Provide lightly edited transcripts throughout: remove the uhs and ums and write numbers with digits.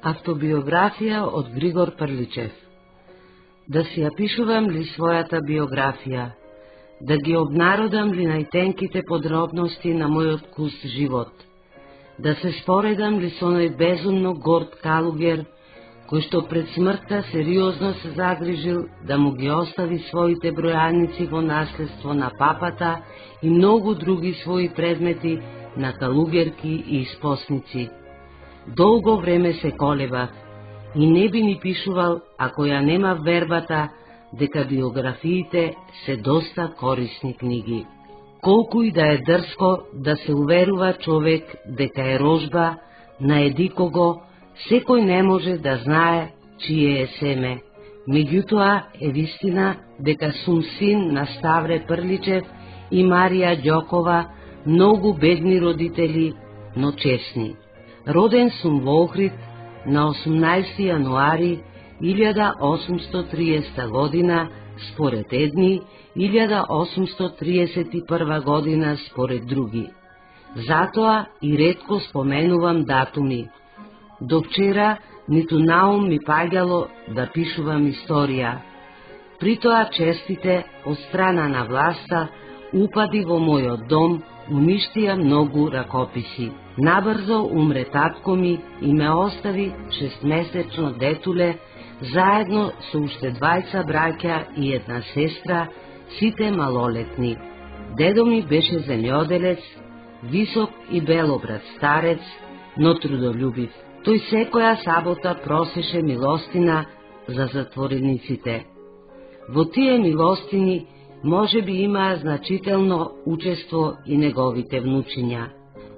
Автобиографија од Григор Прличев. Да си ја пишувам ли својата биографија, да ги обнародам ли најтенките подробности на мојот кус живот, да се споредам ли со оној безумно горд калугер, кој што пред смртта сериозно се загрижил да му ги остави своите бројаници во наследство на папата и многу други своји предмети на калугерки и испосници. Долго време се колебав и не би ни пишувал ако ја нема вербата дека биографиите се доста корисни книги. Колку и да е дрско да се уверува човек дека е рожба на едикого, секој не може да знае чие е семе. Меѓутоа е вистина дека сум син на Ставре Прличев и Марија Ѓокова, многу бедни родители, но честни. Роден сум во Охрид на 18 јануари 1830 година според едни, 1831 година според други. Затоа и ретко споменувам датуми. До вчера ниту наум ми паѓало да пишувам историја. Притоа честите од страна на власта упади во мојот дом, уништија многу ракописи. Набрзо умре татко ми и ме остави 6-месечно детуле, заедно со уште 2 браќа и една сестра, сите малолетни. Дедо ми беше земјоделец, висок и белобрат старец, но трудолюбив. Тој секоја сабота просеше милостина за затворениците. Во тие милостини може би имаа значително учество и неговите внучиња.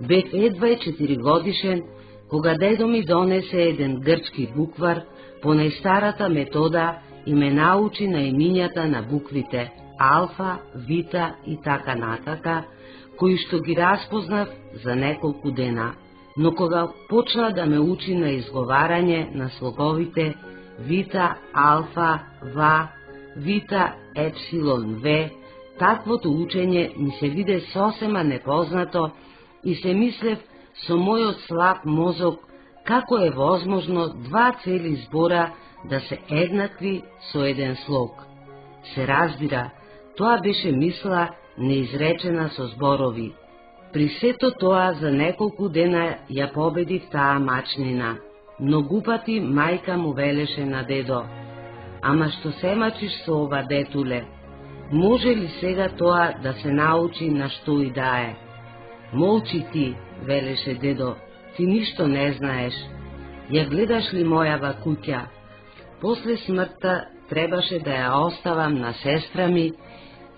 Бев едва 4 годишен, кога дедо ми донесе еден грчки буквар по најстарата метода и ме научи на имињата на буквите алфа, вита и така натака, кои што ги распознав за неколку дена. Но кога почна да ме учи на изговарање на слоговите вита, алфа, ва, вита, епсилон, ве, таквото учење ми се виде сосема непознато и се мислев со мојот слаб мозок како е возможно 2 цели збора да се еднакви со еден слог. Се разбира, тоа беше мисла неизречена со зборови. При сето тоа за неколку дена ја победив таа мачнина, но гупати мајка му велеше на дедо: ама што се мачиш со ова детуле? Може ли сега тоа да се научи на што и да е? Молчи ти, велеше дедо, ти ништо не знаеш. Ја гледаш ли мојава куќа? После смртта требаше да ја оставам на сестра ми,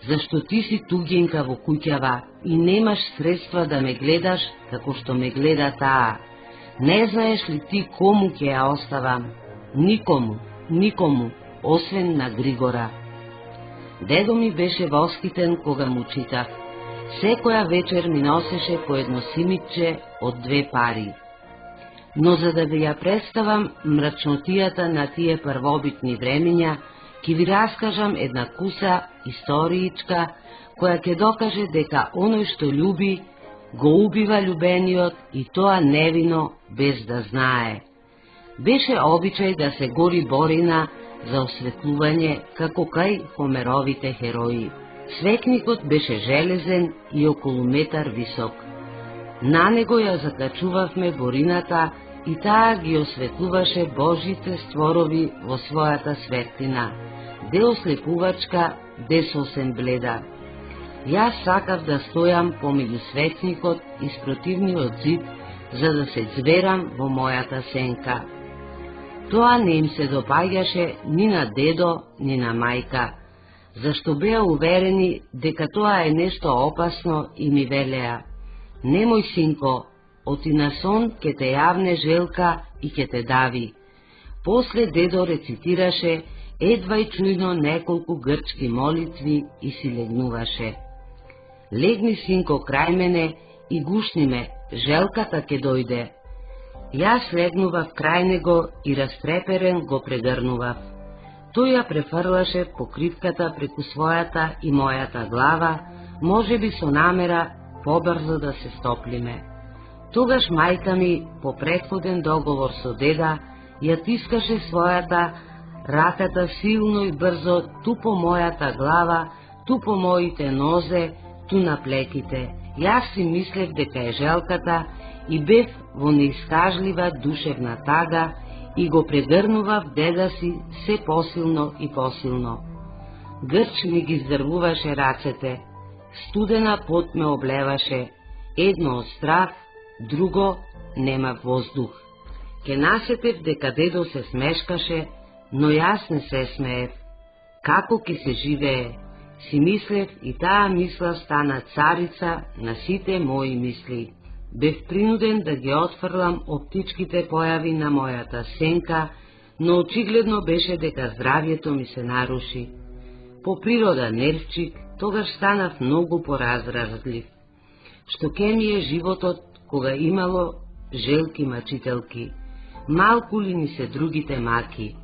зашто ти си туѓенка во куќава и немаш средства да ме гледаш како што ме гледа таа. Не знаеш ли ти кому ќе ја оставам? Никому, никому, освен на Григора. Дедо ми беше восхитен кога му читав. Секоја вечер ми носеше по едно симитче од 2 пари. Но за да ви ја представам мрачнотијата на тие првобитни времења, ќе ви раскажам една куса историичка, која ќе докаже дека оној што љуби, го убива љубениот и тоа невино, без да знае. Беше обичај да се гори борина за осветлување како кај Хомеровите херои. Светникот беше железен и околу метар висок. На него ја закачувавме борината и таа ги осветлуваше Божите створови во својата светлина, де ослепувачка, де сосем бледа. Јас сакав да стојам помеѓу светникот и спротивниот зид, за да се зверам во мојата сенка. Тоа не им се допаѓаше ни на дедо, ни на мајка, зашто беа уверени дека тоа е нешто опасно и ми велеа: немој, синко, оти на сон ке те јавне желка и ке те дави. После дедо рецитираше едва и чујно неколку грчки молитви и си легнуваше. Легни, синко, крај мене и гушни ме, желката ке дојде. Јас легнував крај него и растреперен го прегрнував. Тој ја префрлаше покривката преку својата и мојата глава, може би со намера побрзо да се стоплиме. Тогаш мајка ми, по претходен договор со деда, ја тискаше својата раката силно и брзо ту по мојата глава, ту по моите нозе, ту на плеките. Јас си мислев дека е желката и бев во неискажлива душевна тага и го прегрнував деда си се посилно и посилно. Грч ми ги здрвуваше рацете, студена пот ме облеваше, едно од страх, друго нема воздух. Ке насетев дека дедо се смешкаше, но јас не се смеев. Како ке се живее, си мислев и таа мисла стана царица на сите мои мисли. Бев принуден да ги отфрлам оптичките појави на мојата сенка, но очигледно беше дека здравието ми се наруши. По природа нервчик, тогаш станав многу поразразлив. Што ке ми е животот кога имало желки мачителки, малку ли ни се другите маки.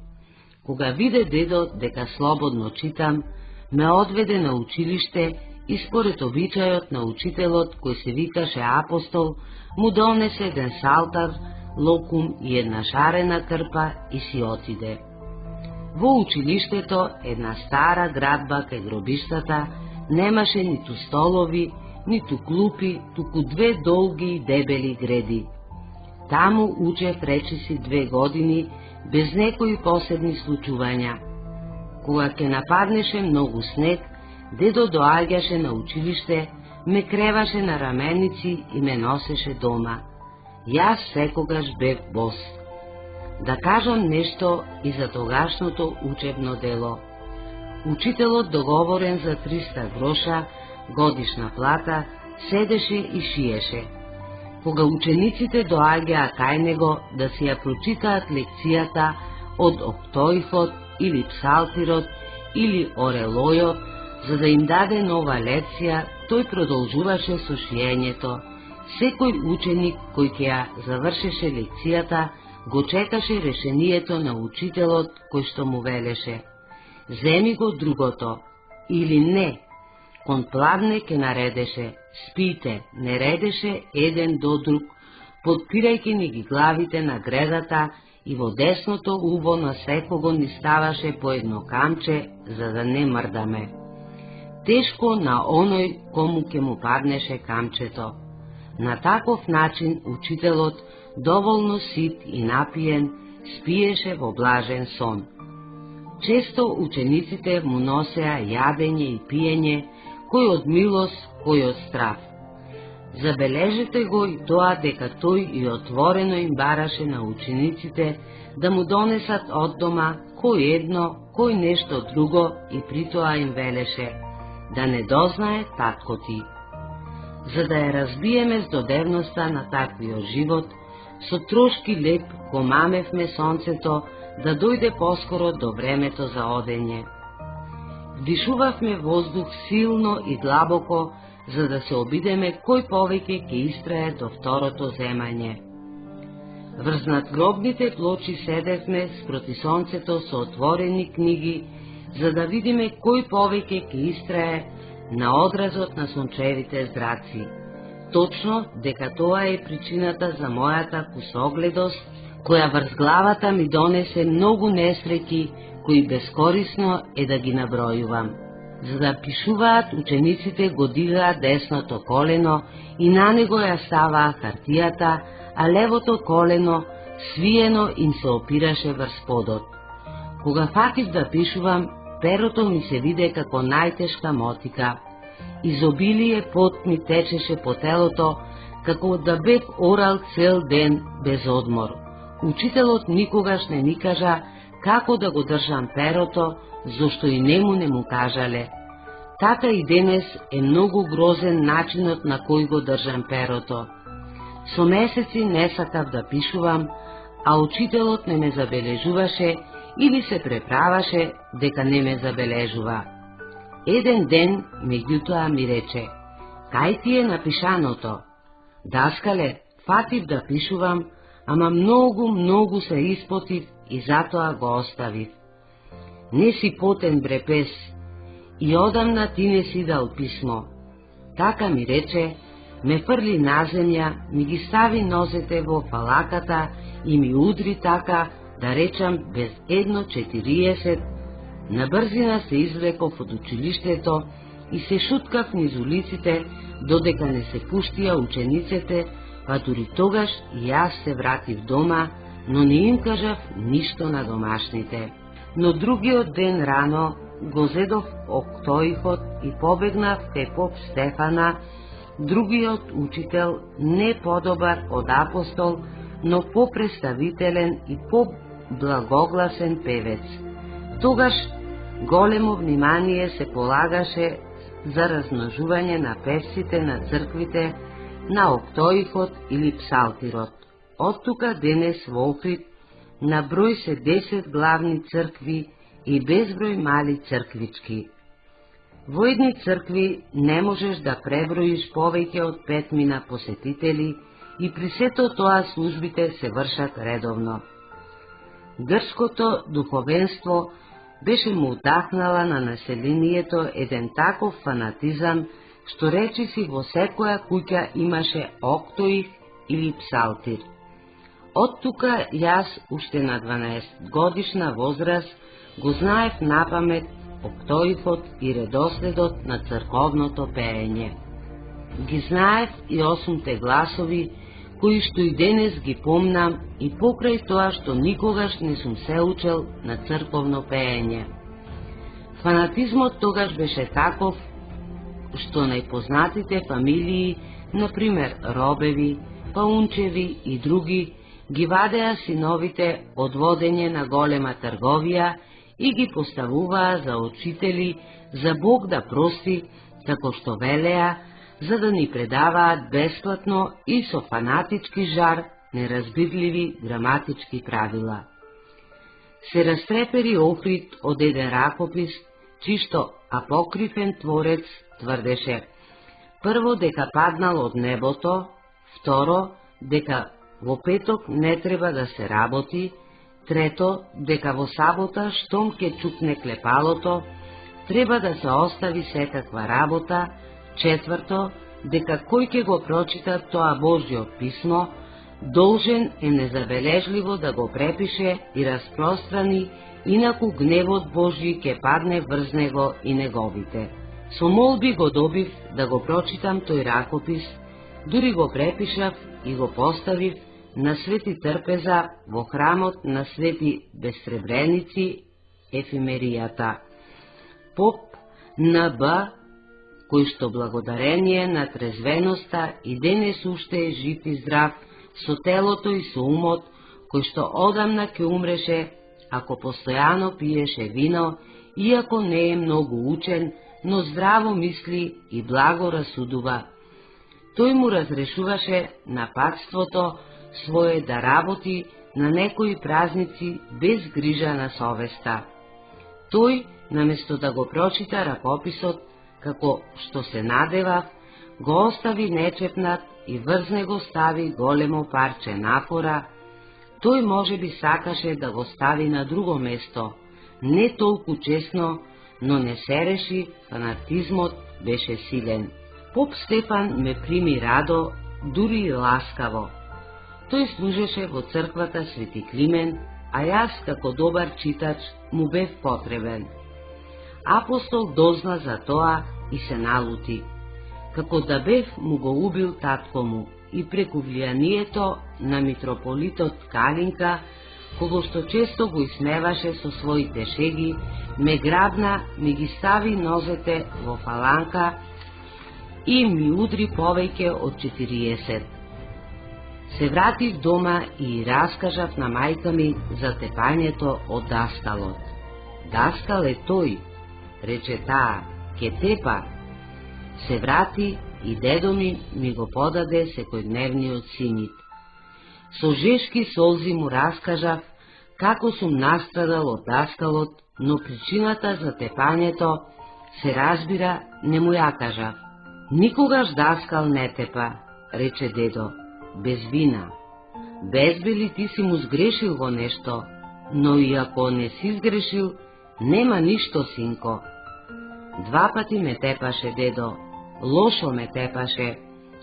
Кога виде дедо дека слободно читам, ме одведе на училиште и според обичајот на учителот, кој се викаше Апостол, му донесе еден салтар, локум и една шарена крпа и си отиде. Во училиштето, една стара градба кај гробиштата, немаше ниту столови, ниту клупи, туку две долги и дебели греди. Таму учев речиси 2 години, без некои посебни случувања. Кога ке нападнеше многу снег, дедо доаѓаше на училиште, ме креваше на раменици и ме носеше дома. Јас секогаш бев бос. Да кажам нешто и за тогашното учебно дело. Учителот, договорен за 300 гроша годишна плата, седеше и шиеше. Кога учениците доаѓаа кај него да си ја прочитаат лекцијата од Октоифот или Псалтирот или Орелојот, за да им даде нова лекција, тој продолжуваше со шиењето. Секој ученик кој ќе ја завршеше лекцијата, го чекаше решението на учителот кој што му велеше: земи го другото, или не. Кон пладне ке наредеше: спите, не редеше еден до друг, подпирајќи ни ги главите на гредата, и во десното уво на секого ни ставаше по едно камче, за да не мрдаме. Тешко на оној кому ке му паднеше камчето. На таков начин учителот, доволно сит и напиен, спиеше во блажен сон. Често учениците му носеа јадење и пиење, кој од милост, кој од страв. Забележете го и тоа дека тој и отворено им бараше на учениците да му донесат од дома кој едно, кој нешто друго, и притоа им велеше: да не дознае татко ти. За да ја разбиеме здодевноста на таквиот живот, со трошки леп го мамевме сонцето да дојде поскоро до времето за одење. Вдишувавме воздух силно и длабоко, за да се обидеме кој повеќе ќе истрае до второто земање. Врз надгробните плочи седевме спроти сонцето со отворени книги, за да видиме кој повеќе ќе истрае на одразот на сончевите зраци. Точно дека тоа е причината за мојата кусогледост, која врз главата ми донесе многу несреќи, кои бескорисно е да ги набројувам. За да пишуваат, учениците го дигаат десното колено и на него ја ставаа хартијата, а левото колено свиено им се опираше врз подот. Кога фатив да пишувам, перото ми се виде како најтешка мотика. Изобилие пот ми течеше по телото, како да бев орал цел ден без одмор. Учителот никогаш не ми кажа како да го држам перото, зашто и нему не му кажале. Така и денес е многу грозен начинот на кој го држам перото. Со месеци не сакав да пишувам, а учителот не ме забележуваше или се преправаше дека не ме забележува. Еден ден, меѓутоа, ми рече: кај ти е напишаното? Даскале, фатив да пишувам, ама многу се испотив и затоа го оставив. Не си потен, бре пес, и одамна ти не си дал писмо. Така ми рече, ме фрли на земја, ми ги стави нозете во фалаката и ми удри така, да речам без 1:40, на брзина се извлеков од училиштето и се шуткав низ улиците, додека не се пуштија учениците, па дури тогаш и јас се вратив дома, но не им кажав ништо на домашните. Но другиот ден рано го зедов октоихот и побегнав кај поп Стефана, другиот учител, не подобар од апостол, но попредставителен и поблагогласен певец. Тогаш големо внимание се полагаше за размножување на певците на црквите, на октоихот или псалтирот. Од тука денес во Охрид на број се 10 главни цркви и безброј мали црквички. Во едни цркви не можеш да преброиш повеќе од 5 посетители и при сето тоа службите се вршат редовно. Грчкото духовенство беше му удахнала на населението еден таков фанатизам, што речиси во секоја куќа имаше октоих или псалтир. Од тука јас, уште на 12 годишна возраст, го знаев напамет октоихот и редоследот на црковното пеење. Ги знаев и 8 гласови, кои што и денес ги помнам, и покрај тоа што никогаш не сум се учел на црковно пеење. Фанатизмот тогаш беше таков, што најпознатите фамилии, например Робеви, Паунчеви и други, ги вадеа синовите од водење на голема трговија и ги поставуваа за учители, за Бог да прости, како што велеа, за да ни предаваат бесплатно и со фанатички жар неразбирливи граматички правила. Се растрепери Охрид од еден ракопис, чишто апокрифен творец тврдеше: прво дека паднал од небото, второ дека во петок не треба да се работи, трето дека во сабота штом ке чукне клепалото, треба да се остави секаква работа, четврто дека кој ке го прочита тоа Божјо писмо, должен е незабележливо да го препише и распространи, инаку гневот Божји ке падне врз него и неговите. Со молби го добив да го прочитам тој ракопис, дури го препишав и го поставив на Свети Трпеза во храмот на Свети Безсребреници, ефимеријата. Поп Н.Б., кој што благодарение на трезвеноста и денес уште е жив и здрав, со телото и со умот, кој што одамна ќе умреше, ако постојано пиеше вино, иако не е многу учен, но здраво мисли и благо расудува. Тој му разрешуваше на патството свое да работи на некои празници без грижа на совеста. Тој, наместо да го прочита ракописот, како што се надевав, го остави нечепнат и врз него стави големо парче нафора. Тој може би сакаше да го стави на друго место, не толку чесно, но не се реши, фанатизмот беше силен. Поп Стефан ме прими радо, дури и ласкаво. Тој служеше во црквата Свети Климен, а јас, како добар читач, му бев потребен. Апостол дозна за тоа и се налути. Како да бев му го убил татко му и преку влијанието на митрополитот Калинка, кого што често го исмеваше со своите шеги, ме грабна, ми ги стави нозете во фаланка и ми удри повеќе од 40. Се вратив дома и раскажав на мајка ми за тепањето од даскалот. Даскал е тој, рече таа, ке тепа. Се врати и дедо ми го подаде секојдневниот синит. Со жешки солзи му раскажав како сум настрадал од даскалот, но причината за тепањето, се разбира, не му ја кажав. Никогаш даскал не тепа, рече дедо, без вина. Без би ли ти си му сгрешил во нешто, но и ако не си сгрешил, нема ништо, синко. 2 пати ме тепаше дедо, лошо ме тепаше,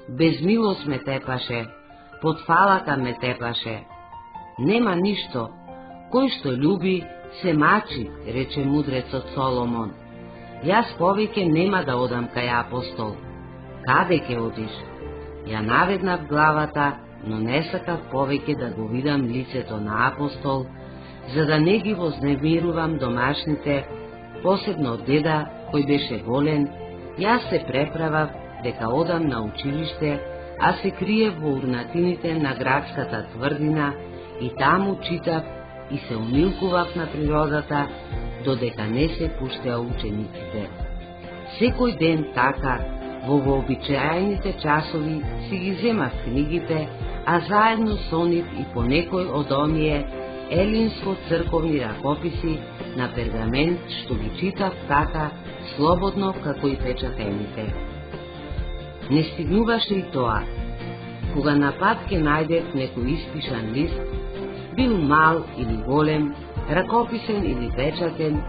без милост ме тепаше, под фалака ме тепаше. Нема ништо, Кој што љуби, се мачи, рече мудрецот Соломон. Јас повеќе нема да одам кај апостол. Каде ќе одиш? Ја наведнав главата, но не сакав повеќе да го видам лицето на апостол, за да не ги вознемирувам домашните, посебно деда, кој беше болен. Јас се преправав дека одам на училиште, а се криев во урнатините на градската тврдина и таму читав и се умилкував на природата, додека не се пуштеа учениците. Секој ден така, во вообичаените часови си ги земав книгите, а заедно со нив и по некој од оние елинско-црковни ракописи на пергамент, што ги читав така, слободно како и печатените. Не стигнуваше и тоа. Кога на пат ке најдев некој испишан лист, бил мал или голем, ракописен или печатен,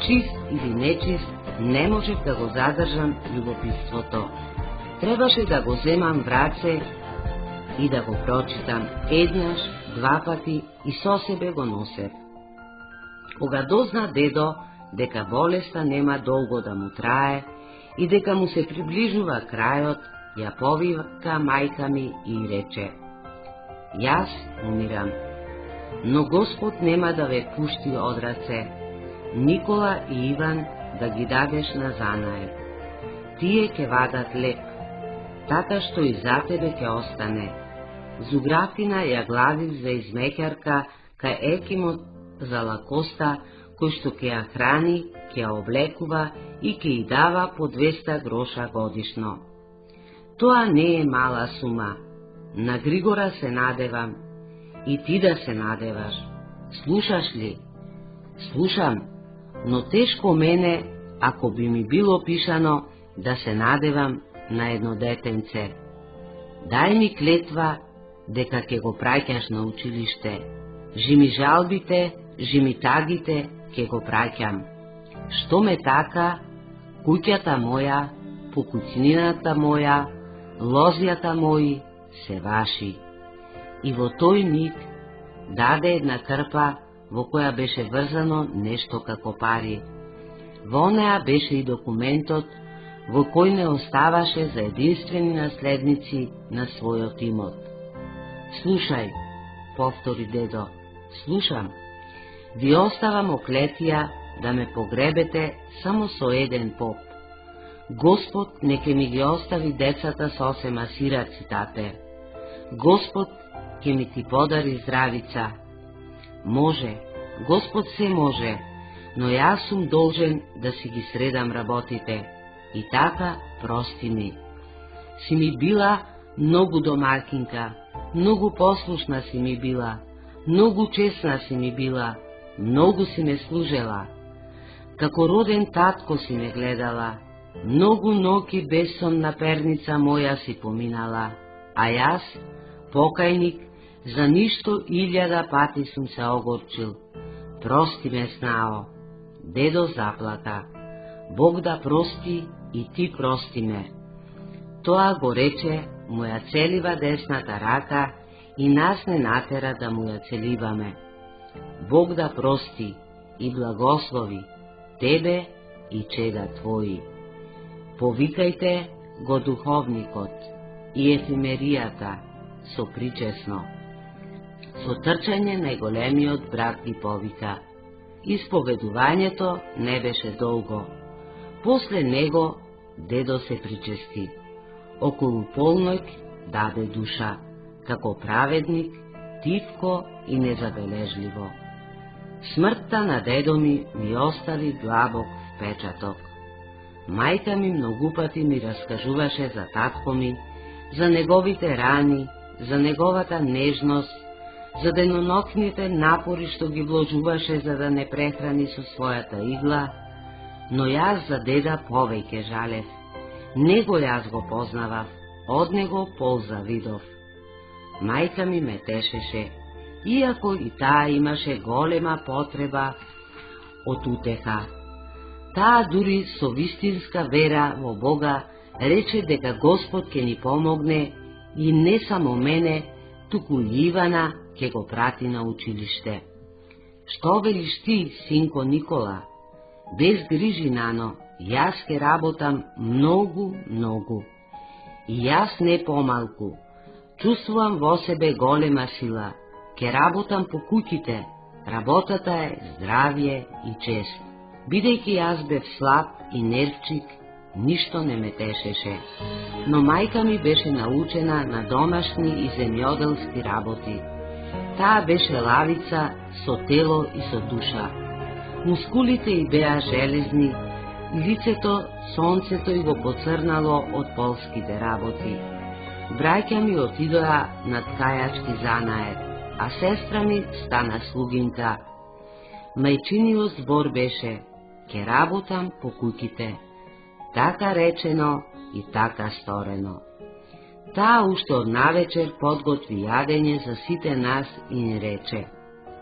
чист или нечист, не можев да го задржам љубопитството. Требаше да го земам в раце и да го прочитам еднаш, два пати и со себе го носев. Кога дозна дедо дека болеста нема долго да му трае и дека му се приближува крајот, ја повика мајка ми и рече: јас умирам, но Господ нема да ве пушти од раце, Никола и Иван да ги дадеш на занае. Тие ќе вадат леп, така што и за тебе ќе остане. Зуграфина ја главив за измеќарка кај екимот за лакоста, кој што ќе ја храни, ќе ја облекува и ќе ја дава по 200 гроша годишно. Тоа не е мала сума. На Григора се надевам, и ти да се надеваш. Слушаш ли? Слушам, но тешко мене, ако би ми било пишано да се надевам на едно детенце. Дај ми клетва дека ќе го праќаш на училиште. Жими жалбите, жими тагите, ќе го праќам. Што ме така, куќата моја, покуќнината моја, лозјата мои се ваши. И во тој миг даде една крпа во која беше врзано нешто како пари. Во неа беше и документот во кој не оставаше за единствени наследници на својот имот. Слушај, повтори дедо, слушам. Ви оставам оклетија да ме погребете само со еден поп. Господ не ке ми ги остави децата со 8 сираци, тате. Господ ке ми ти подари здравица. Може, Господ се може, но јас сум должен да си ги средам работите. И така прости ми. Си ми била многу домакинка, многу послушна си ми била, многу честна си ми била, многу си ме служела. Како роден татко си ме гледала, многу ноќи без сон на перница моја си поминала, а јас, покајник, за ништо 1000 пати сум се огорчил. Прости ме, Снао. Дедо заплака. Бог да прости и ти прости ме. Тоа го рече, му ја целива десната рака и нас не натера да му ја целиваме. Бог да прости и благослови тебе и чеда твои. Повикајте го духовникот и ефимеријата со причесно. Со трчање најголемиот брат ги повика. Исповедувањето не беше долго. После него дедо се причести. Околу полноќ даде душа, како праведник, тивко и незабележливо. Смртта на дедо ми остави длабок впечаток. Мајка ми многу пати ми раскажуваше за татко ми, за неговите рани, за неговата нежност, за денонокните напори што ги вложуваше за да не прехрани со својата игла, но јас за деда повеќе жалев. Него јас го познавав, од него полза видов. Мајка ми ме тешеше, иако и таа имаше голема потреба од утеха. Таа дури со вистинска вера во Бога рече дека Господ ќе ни помогне и не само мене, туку и Ивана ќе го прати на училиште. Што велиш ти, синко Никола? Без грижи, нано, јас ке работам многу, многу. И јас не помалку. Чувствувам во себе голема сила. Ке работам по куќите. Работата е здравје и чест. Бидејќи јас бев слаб и нервчик, ништо не ме тешеше. Но мајка ми беше научена на домашни и земјоделски работи. Таа беше лавица со тело и со душа. Мускулите й беа железни, лицето сонцето й го поцрнало од полските работи. Браќа ми отидоа на ткајачки занает, а сестра ми стана слугинка. Мајчиниот збор беше: ке работам по куќите. Така речено и така сторено. Таа уште од навечер подготви јадење за сите нас и ни рече: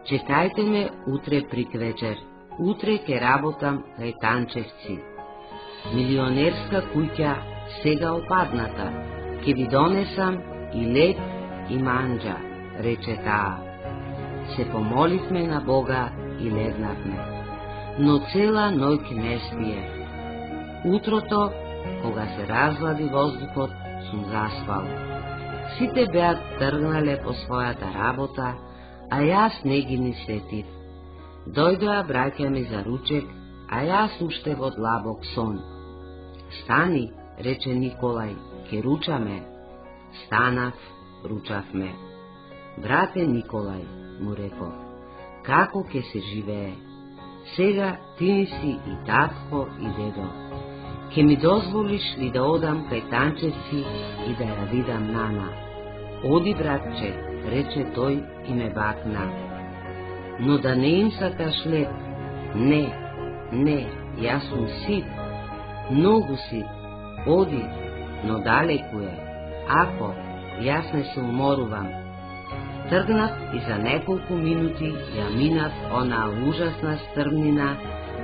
чекајте ме утре приквечер, утре ке работам кај Танчевци. Милионерска куќа сега опадната, ке ви донесам и леб и манџа, рече таа. Се помоливме на Бога и легнавме, но цела ноќ не спие. Утрото, кога се разлади воздухот, сум заспал. Сите беа тргнале по својата работа, а јас не ги ни сетив. Дојдоа браќа ми за ручек, а јас уште во длабок сон. Стани, рече Николај, ке ручаме. Станав, ручавме. Брате Николај, му реков, како ке се живее? Сега ти ни си и татко и дедо. Ке ми дозволиш ли да одам кај Танчевци и да ја видам нана? Оди, братче, рече тој и ме бакна. Но да не им сакаш леп? Не, јас сум сит, многу сит. Оди, но далеку е. Ако, јас не се уморувам. Тргнав и за неколку минути ја минав онаа ужасна стрмнина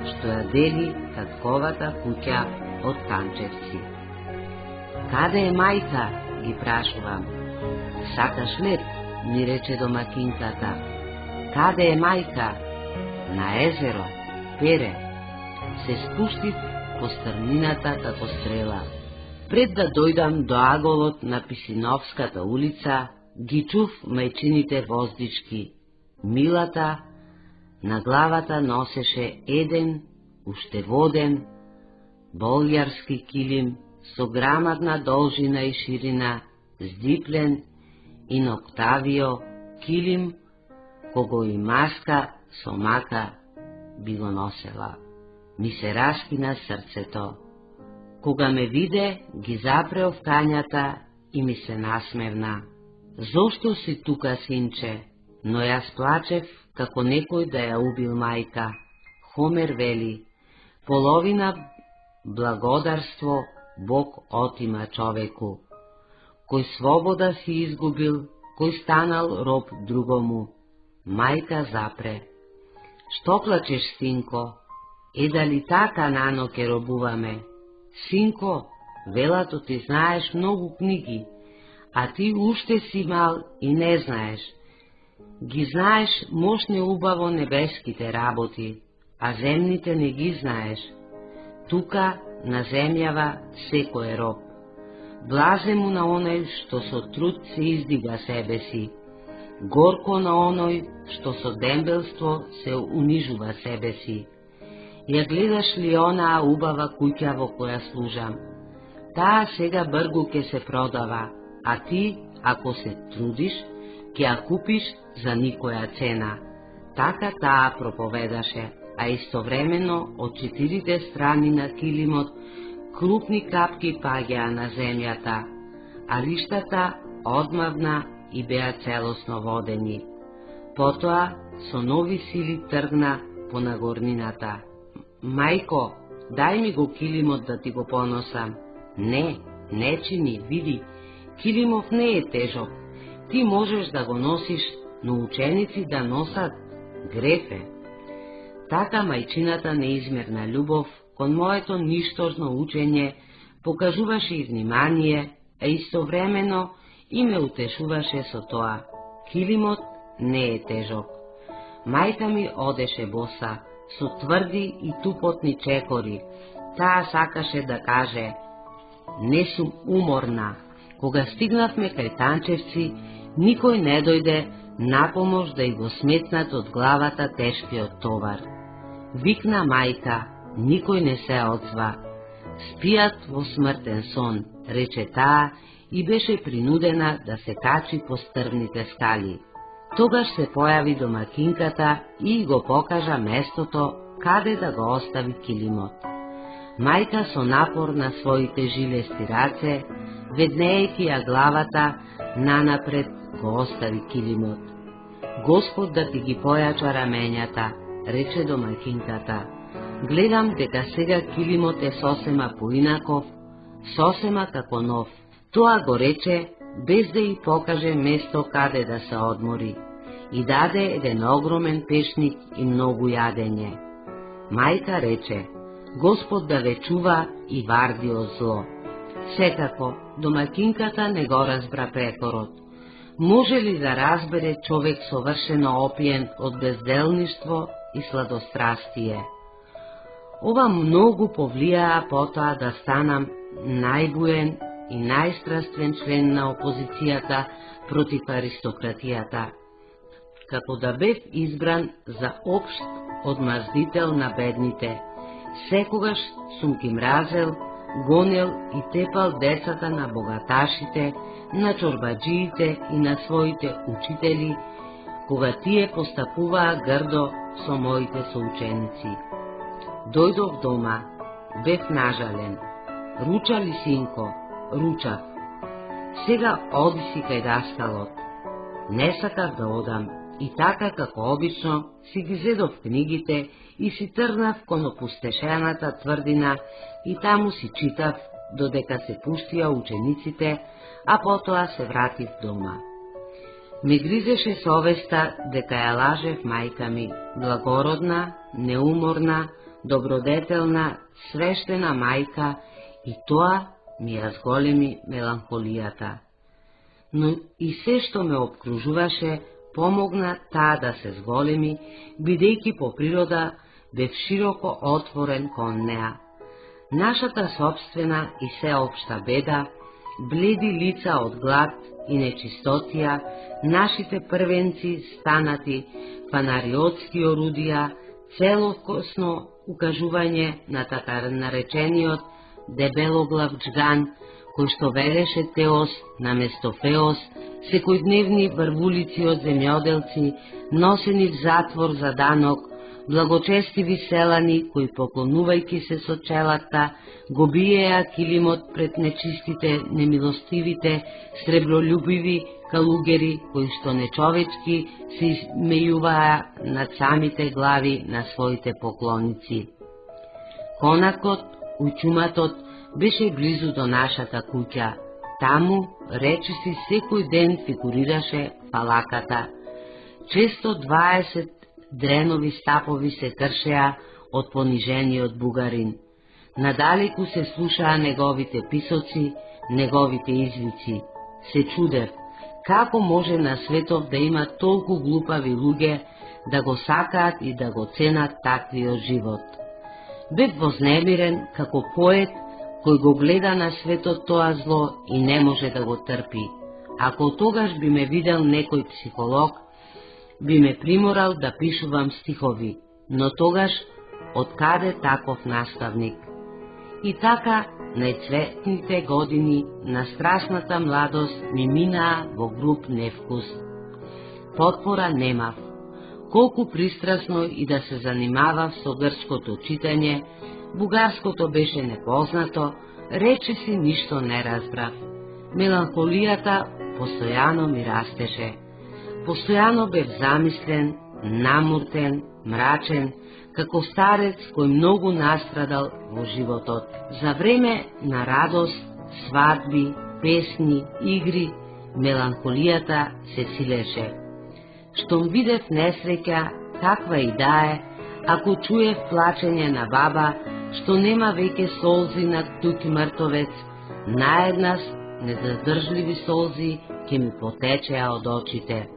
што ја дели татковата куќа од Танчевци. Каде е мајка, ги прашувам. Сакаш леп, ми рече домакинката. Каде е мајка? На езеро, пере. Се спуштив по стрмнината како стрела. Пред да дојдам до аголот на Писиновската улица, ги чув мајчините воздички. Милата на главата носеше еден, уште воден, болјарски килим со грамадна должина и ширина, здиплен и ноктавио килим, кого и маска со мака би го носела. Ми се раскина срцето. Кога ме виде, ги запре овкањата и ми се насмевна. Зошто си тука, синче? Но јас плачев како некој да ја убил мајка. Хомер вели: половина благодарство Бог отима човеку. Кој свобода си изгубил, кој станал роб другому. Мајка запре. Што плачеш, синко? Дали така нано ке робуваме? Синко, велато ти знаеш многу книги, а ти уште си мал и не знаеш. Ги знаеш мощне убаво небеските работи, а земните не ги знаеш. Тука, на земјава, секој е роб. Блазе му на оној што со труд се издига себе си. Горко на оној што со дембелство се унижува себе си. Ја гледаш ли онаа убава куќа во која служам? Таа сега бргу ке се продава, а ти, ако се трудиш, ќе ја купиш за никоја цена. Така таа проповедаше, а истовремено од четирите страни на килимот крупни капки паѓаа на земјата, а лиштата одмавна и беа целосно водени. Потоа со нови сили тргна по нагорнината. Мајко, дај ми го килимот да ти го поносам. Не чини, види, килимов не е тежок. Ти можеш да го носиш, но ученици да носат грефе. Така мајчината неизмерна љубов кон моето ништожно учење покажуваше и внимание, а истовремено и ме утешуваше со тоа. Килимот не е тежок. Мајка ми одеше боса, со тврди и тупотни чекори. Таа сакаше да каже: не сум уморна. Кога стигнавме кај Танчевци, никој не дојде напомош да и го сметнат од главата тешкиот товар. Викна мајка, никој не се одзва. Спијат во смртен сон, рече таа и беше принудена да се качи по стрмните скали. Тогаш се појави домакинката и го покажа местото каде да го остави килимот. Мајка со напор на своите жилести раце, веднејќи ја главата, нанапред го остави килимот. Господ да ти ги појача рамењата, рече домакинката. Гледам дека сега килимот е сосема поинаков, сосема како нов. Тоа го рече без да и покаже место каде да се одмори и даде еден огромен пешник и многу јадење. Мајка рече: Господ да ве чува и варди од зло. Секако, домакинката не го разбра прекорот. Може ли да разбере човек совршено опиен од безделништво и сладострастие? Ова многу повлијаа потоа да станам најбуен и најстрастен член на опозицијата против аристократијата, како да бев избран за општ одмаздител на бедните. Секогаш сум ги мразел, гонел и тепал децата на богаташите, на чорбаджиите и на своите учители, кога тие постапуваа грдо со моите соученици. Дојдов дома, бев нажален. Руча ли, синко? Ручав. Сега оди си кај даскалот. Не сакав да одам, и така како обично си ги зедов книгите и си тргнав кон опустешената тврдина и таму си читав, додека се пуштија учениците, а потоа се вратив дома. Ме гризеше совеста дека ја лажев мајка ми, благородна, неуморна, добродетелна, свештена мајка, и тоа ми ја зголеми меланхолијата. Но и се што ме обкружуваше, помогна таа да се зголеми, бидејќи по природа бев широко отворен кон неа. Нашата собствена и сеопшта беда, бледи лица од глад и нечистотија, нашите првенци станати фанариотски орудија, целокосно укажување на така наречениот дебелоглав джган, кој што велеше Теос на место Феос, секојдневни врвулици од земјоделци, носени в затвор за данок, благочестиви селани кои, поклонувајќи се со челата, го биеа килимот пред нечистите, немилостивите, сребролюбиви калугери, кои што нечовечки се измејуваа над самите глави на своите поклоници. Конакот, уќуматот, беше близу до нашата куќа. Таму, речиси, секој ден фигурираше фалаката. Често 20 дренови стапови се кршеа од понижениот бугарин. Надалеку се слушаа неговите писоци, неговите извици. Се чудев, како може на светов да има толку глупави луѓе, да го сакаат и да го ценат таквиот живот. Бев вознемирен како поет кој го гледа на светот тоа зло и не може да го трпи. Ако тогаш би ме видел некој психолог, би ме приморал да пишувам стихови, но тогаш откаде таков наставник? И така, најцветните години на страшната младост ми минаа во груб невкус. Потпора немав. Колку пристрасно и да се занимавав со грчкото читање, бугарското беше непознато, речиси ништо не разбрав. Меланхолијата постојано ми растеше. Постојано бев замислен, намуртен, мрачен, како старец кој многу настрадал во животот. За време на радост, свадби, песни, игри, меланхолијата се силеше. Штом видев несреќа, каква и да е, ако чуев плачење на баба, што нема веќе солзи над тук мртовец, наеднаш незадржливи солзи ќе ми потечеа од очите.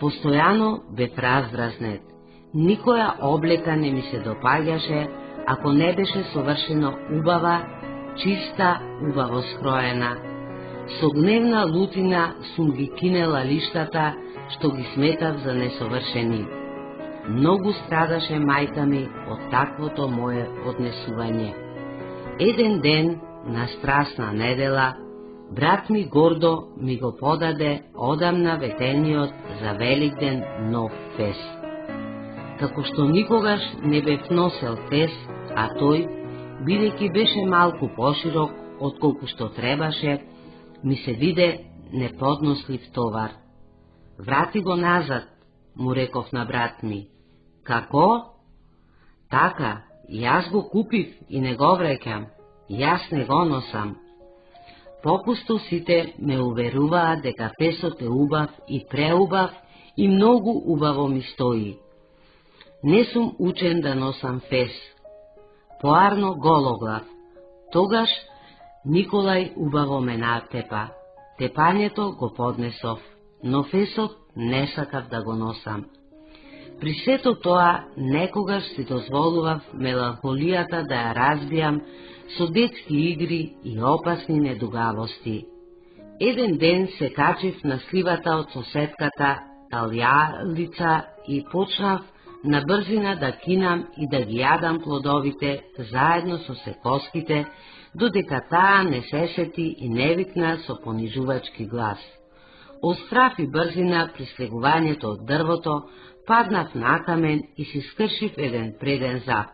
Постојано бев раздразнет. Никоја облека не ми се допаѓаше, ако не беше совршено убава, чиста, убаво скроена. Со гневна лутина сум ги кинела лиштата, што ги сметав за несовршени. Многу страдаше мајка ми од таквото мое однесување. Еден ден, на страсна недела, брат ми гордо ми го подаде одамна ветениот за Великден нов фес. Како што никогаш не бев носел фес, а тој, бидејќи беше малку поширок отколку што требаше, ми се виде неподнослив товар. Врати го назад, му реков на брат ми. Како? Така, јас го купив и не го вреќам, јас не го носам. Попусто сите ме уверуваа дека фесот е убав и преубав и многу убаво ми стои. Не сум учен да носам фес. Поарно гологлав. Тогаш Николај убаво ме натепа. Тепањето го поднесов, но фесот не сакав да го носам. При сето тоа, некогаш си дозволував меланхолијата да ја разбијам со детски игри и опасни недугавости. Еден ден се качив на сливата од соседката Талјалица и почнав на брзина да кинам и да ги јадам плодовите заедно со секоските, додека таа не се сети и не викна со понижувачки глас. Од страф и брзина при слегувањето од дрвото, паднав на камен и си скршив еден преден зап.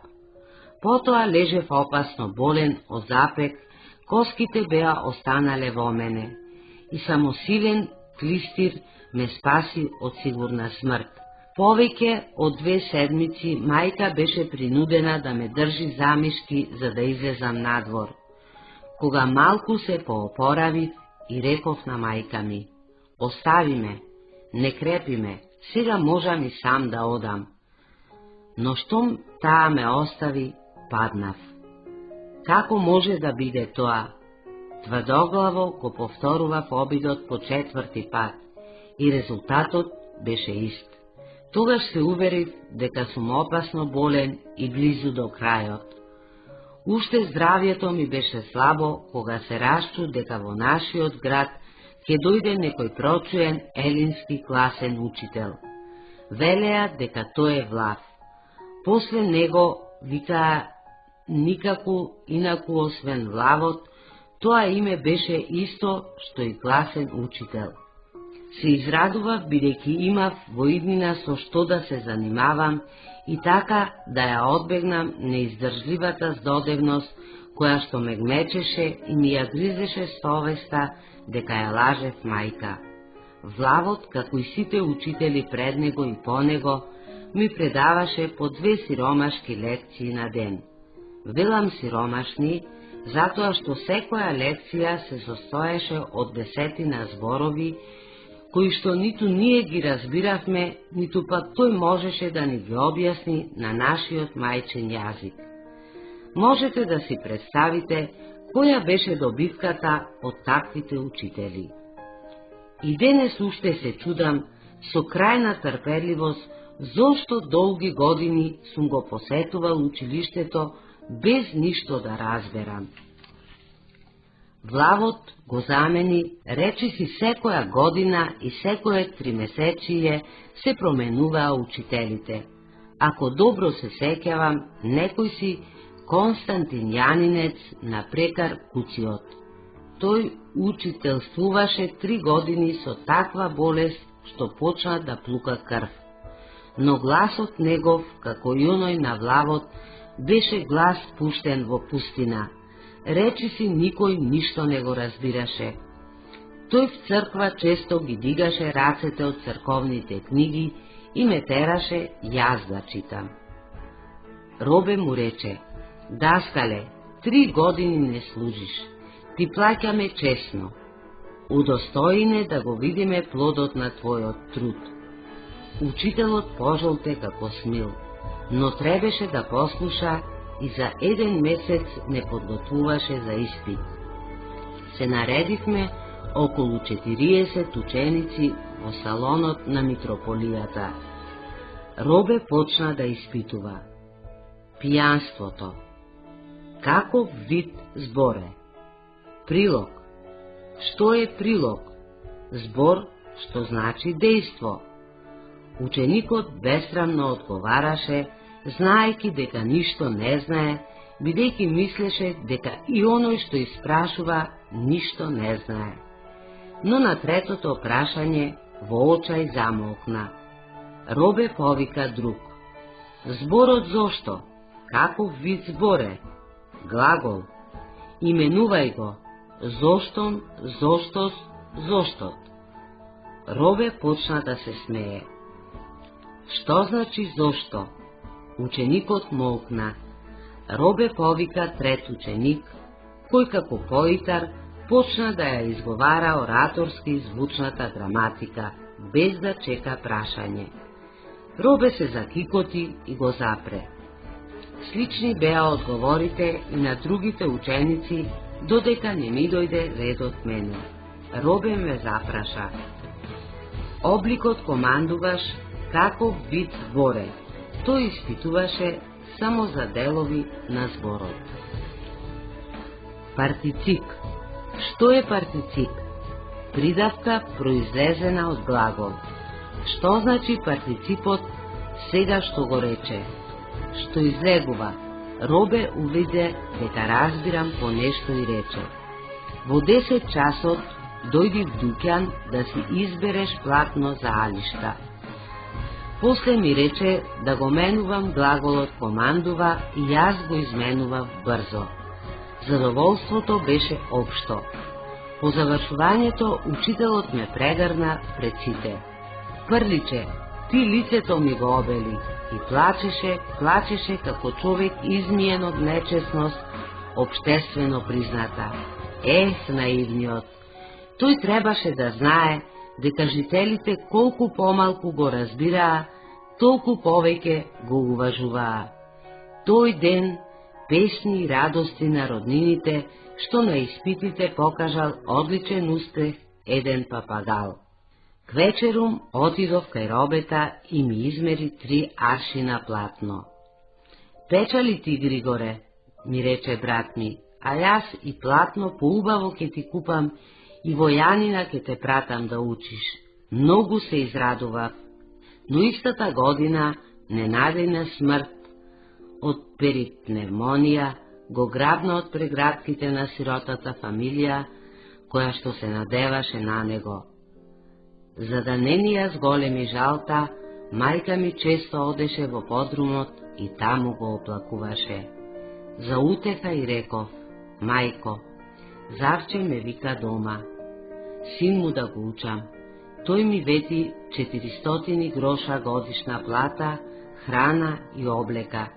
Потоа лежев опасно болен од запек, коските беа останале во мене, и само силен клистир ме спаси од сигурна смрт. Повеќе од 2 седмици мајка беше принудена да ме држи замишки за да излезам надвор. Кога малку се поопоравив и реков на мајка ми: остави ме, не крепи ме, сега можам и сам да одам. Но штом таа ме остави, паднав. Како може да биде тоа? Тврдоглаво го повторував обидот по 4-ти пат и резултатот беше ист. Тогаш се уверив дека сум опасно болен и близу до крајот. Уште здравјето ми беше слабо кога се расчу дека во нашиот град ќе дојде некој прочуен елински класен учител. Велеа дека тој е Влав. После него викаа никако инаку освен Влавот, тоа име беше исто што и класен учител. Се израдував бидејќи имав во иднина со што да се занимавам и така да ја одбегнам неиздржливата здодевност која што ме гмечеше и ми ја гризеше совеста дека ја лажев мајка. Влавот, како и сите учители пред него и по него, ми предаваше по 2 сиромашки лекции на ден. Велам сиромашни, затоа што секоја лекција се состоеше од 10 зборови, кои што ниту ние ги разбиравме, ниту пак тој можеше да ни ги објасни на нашиот мајчин јазик. Можете да си представите која беше добивката од таквите учители. И денес уште се чудам со крајна трпеливост зошто долги години сум го посетувал училиштето без ништо да разберам. Влавот го замени, речиси секоја година и секое 3 месечие се променуваа учителите. Ако добро се сеќавам, некој си Константин Јанинец на Прекар Куциот. Тој учителствуваше 3 години со таква болест што почна да плука крв. Но гласот негов, како и оној на Влавот, беше глас пуштен во пустина. Речиси никој ништо не го разбираше. Тој в црква често ги дигаше рацете од црковните книги и ме тераше јас да читам. Робе му рече: даскале, 3 години не служиш, ти плаќаме честно. Удостоине да го видиме плодот на твојот труд. Учителот пожолте како смил, но требеше да послуша и за 1 месец не подготвуваше за испит. Се наредивме околу 40 ученици во салонот на митрополијата. Робе почна да испитува. Пијанството. Каков вид збор е? Прилог. Што е прилог? Збор што значи дејство. Ученикот бесрамно одговараше, знаејќи дека ништо не знае, бидејќи мислеше дека и оној што испрашува ништо не знае. Но на третото прашање во очај замолкна. Робе повика друг. Зборот зошто? Каков вид збор е? Глагол. Именувај го. Зоштон, зоштос, зоштот. Робе почна да се смее. Што значи зошто? Ученикот молкна. Робе повика трет ученик, кој како поитар почна да ја изговара ораторски звучната граматика, без да чека прашање. Робе се закикоти и го запре. Слични беа одговорите и на другите ученици, додека не ми дојде редот мене. Робе ме запраша. Обликот командуваш каков вид збор е. Тој испитуваше само за делови на зборот. Партицип. Што е партицип? Придавка произлезена од глагол. Што значи партиципот сега што го рече? Што излегува? Робе увиде дека разбирам по нешто и рече. Во 10 часот дојди в дуќан да си избереш платно за алишка. После ми рече да го менувам глаголот командува и јас го изменував брзо. Задоволството беше општо. По завршувањето учителот ме прегрна пред сите. Прличе, ти лицето ми го обели, и плачеше како човек измиен од нечесност, општествено призната. Наивниот. Тој требаше да знае дека жителите колку помалку го разбираа, толку повеќе го уважуваа. Тој ден песни и радости на роднините, што на испитите покажал одличен успех еден папагал. К вечерум отидов кај робета и ми измери 3 аршина платно. Печали ти, Григоре, ми рече брат ми, а јас и платно поубаво ке ти купам и во Јанина ке те пратам да учиш. Многу се израдував, но истата година ненадејна смрт од перипневмонија го грабна од прегратките на сиротата фамилија, која што се надеваше на него. За да не ни ја зголеми жалта, мајка ми често одеше во подрумот и таму го оплакуваше. За утеха и реков, мајко, зарче ме вика дома, син му да го учам. Тој ми вети 400 гроша годишна плата, храна и облека.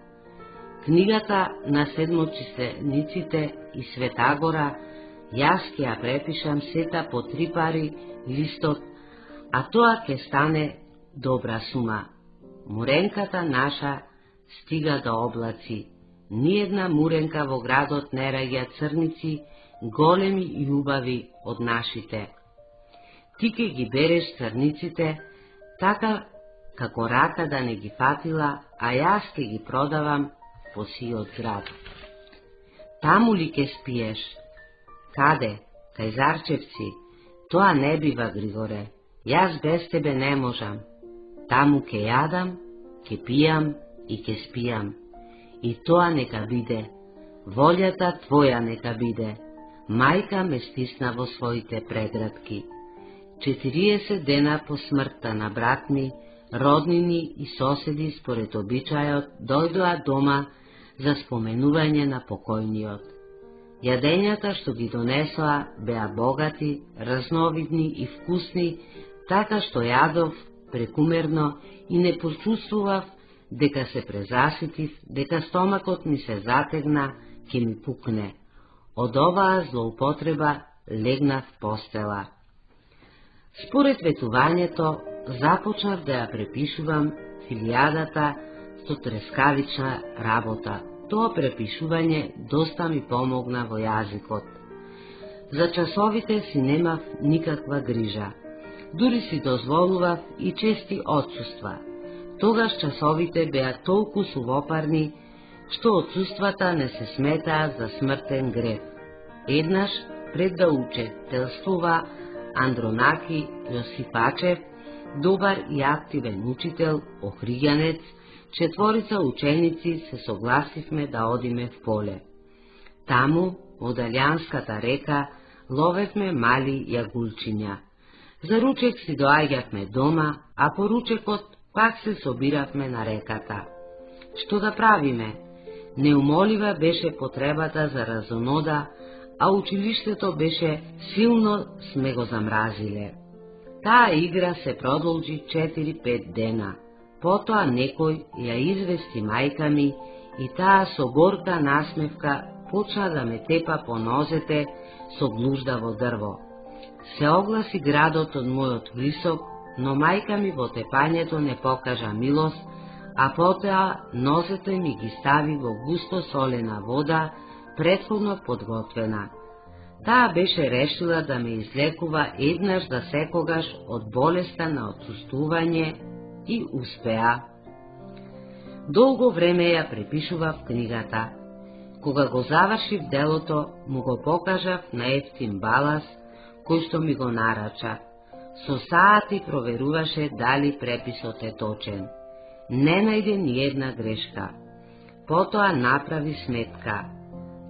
Книгата на седмочислениците и Светагора, јас ќе ја препишам сета по 3 пари листот, а тоа ќе стане добра сума. Муренката наша стига до облаци. Ниедна муренка во градот не раѓа црници, големи и убави од нашите. Ти ке ги береш црниците, така како рака да не ги фатила, а јас ке ги продавам по сиот град. Таму ли ке спиеш? Каде? Кај Зарчевци? Тоа не бива, Григоре. Јас без тебе не можам. Таму ке јадам, ке пијам и ке спијам. И тоа нека биде. Волјата твоја нека биде. Мајка ме стисна во своите прегратки. 40 дена по смртта на брат ми, роднини и соседи според обичајот дојдоа дома за споменување на покојниот. Јадењата што ги донесоа беа богати, разновидни и вкусни, така што јадов прекумерно и не почувствував дека се презаситив, дека стомакот ми се затегна, ќе ми пукне. Од оваа злоупотреба легнав в постела. Според ветувањето, започнав да ја препишувам филијадата со трескавична работа. Тоа препишување доста ми помогна во јазикот. За часовите си немав никаква грижа. дури си дозволував и чести отсуства. Тогаш часовите беа толку сувопарни, што отсуствата не се сметаа за смртен грев. Еднаш, пред да учителствува Андронаки Јосифачев, добар и активен учител, охриѓанец, четворица ученици се согласивме да одиме в поле. Таму, од Алијанската река, ловевме мали јагулчиња. За ручек си доаѓавме дома, а по ручекот пак се собиравме на реката. Што да правиме? Неумолива беше потребата за разонода, а училиштето беше силно сме го замразиле. Таа игра се продолжи 4-5 дена. Потоа некој ја извести мајка ми и таа со горка насмевка почна да ме тепа по нозете со глуждаво дрво. Се огласи градот од мојот врисок, но мајка ми во тепањето не покажа милост, а потоа нозете ми ги стави во густо солена вода, претходно подготвена. Таа беше решила да ме излекува еднаш за секогаш од болеста на отсуствување и успеа. Долго време ја препишував книгата. Кога го завршив делото, му го покажав на ефтин балас, кој што ми го нарача. Со саати проверуваше дали преписот е точен. Не најде ни една грешка. Потоа направи сметка.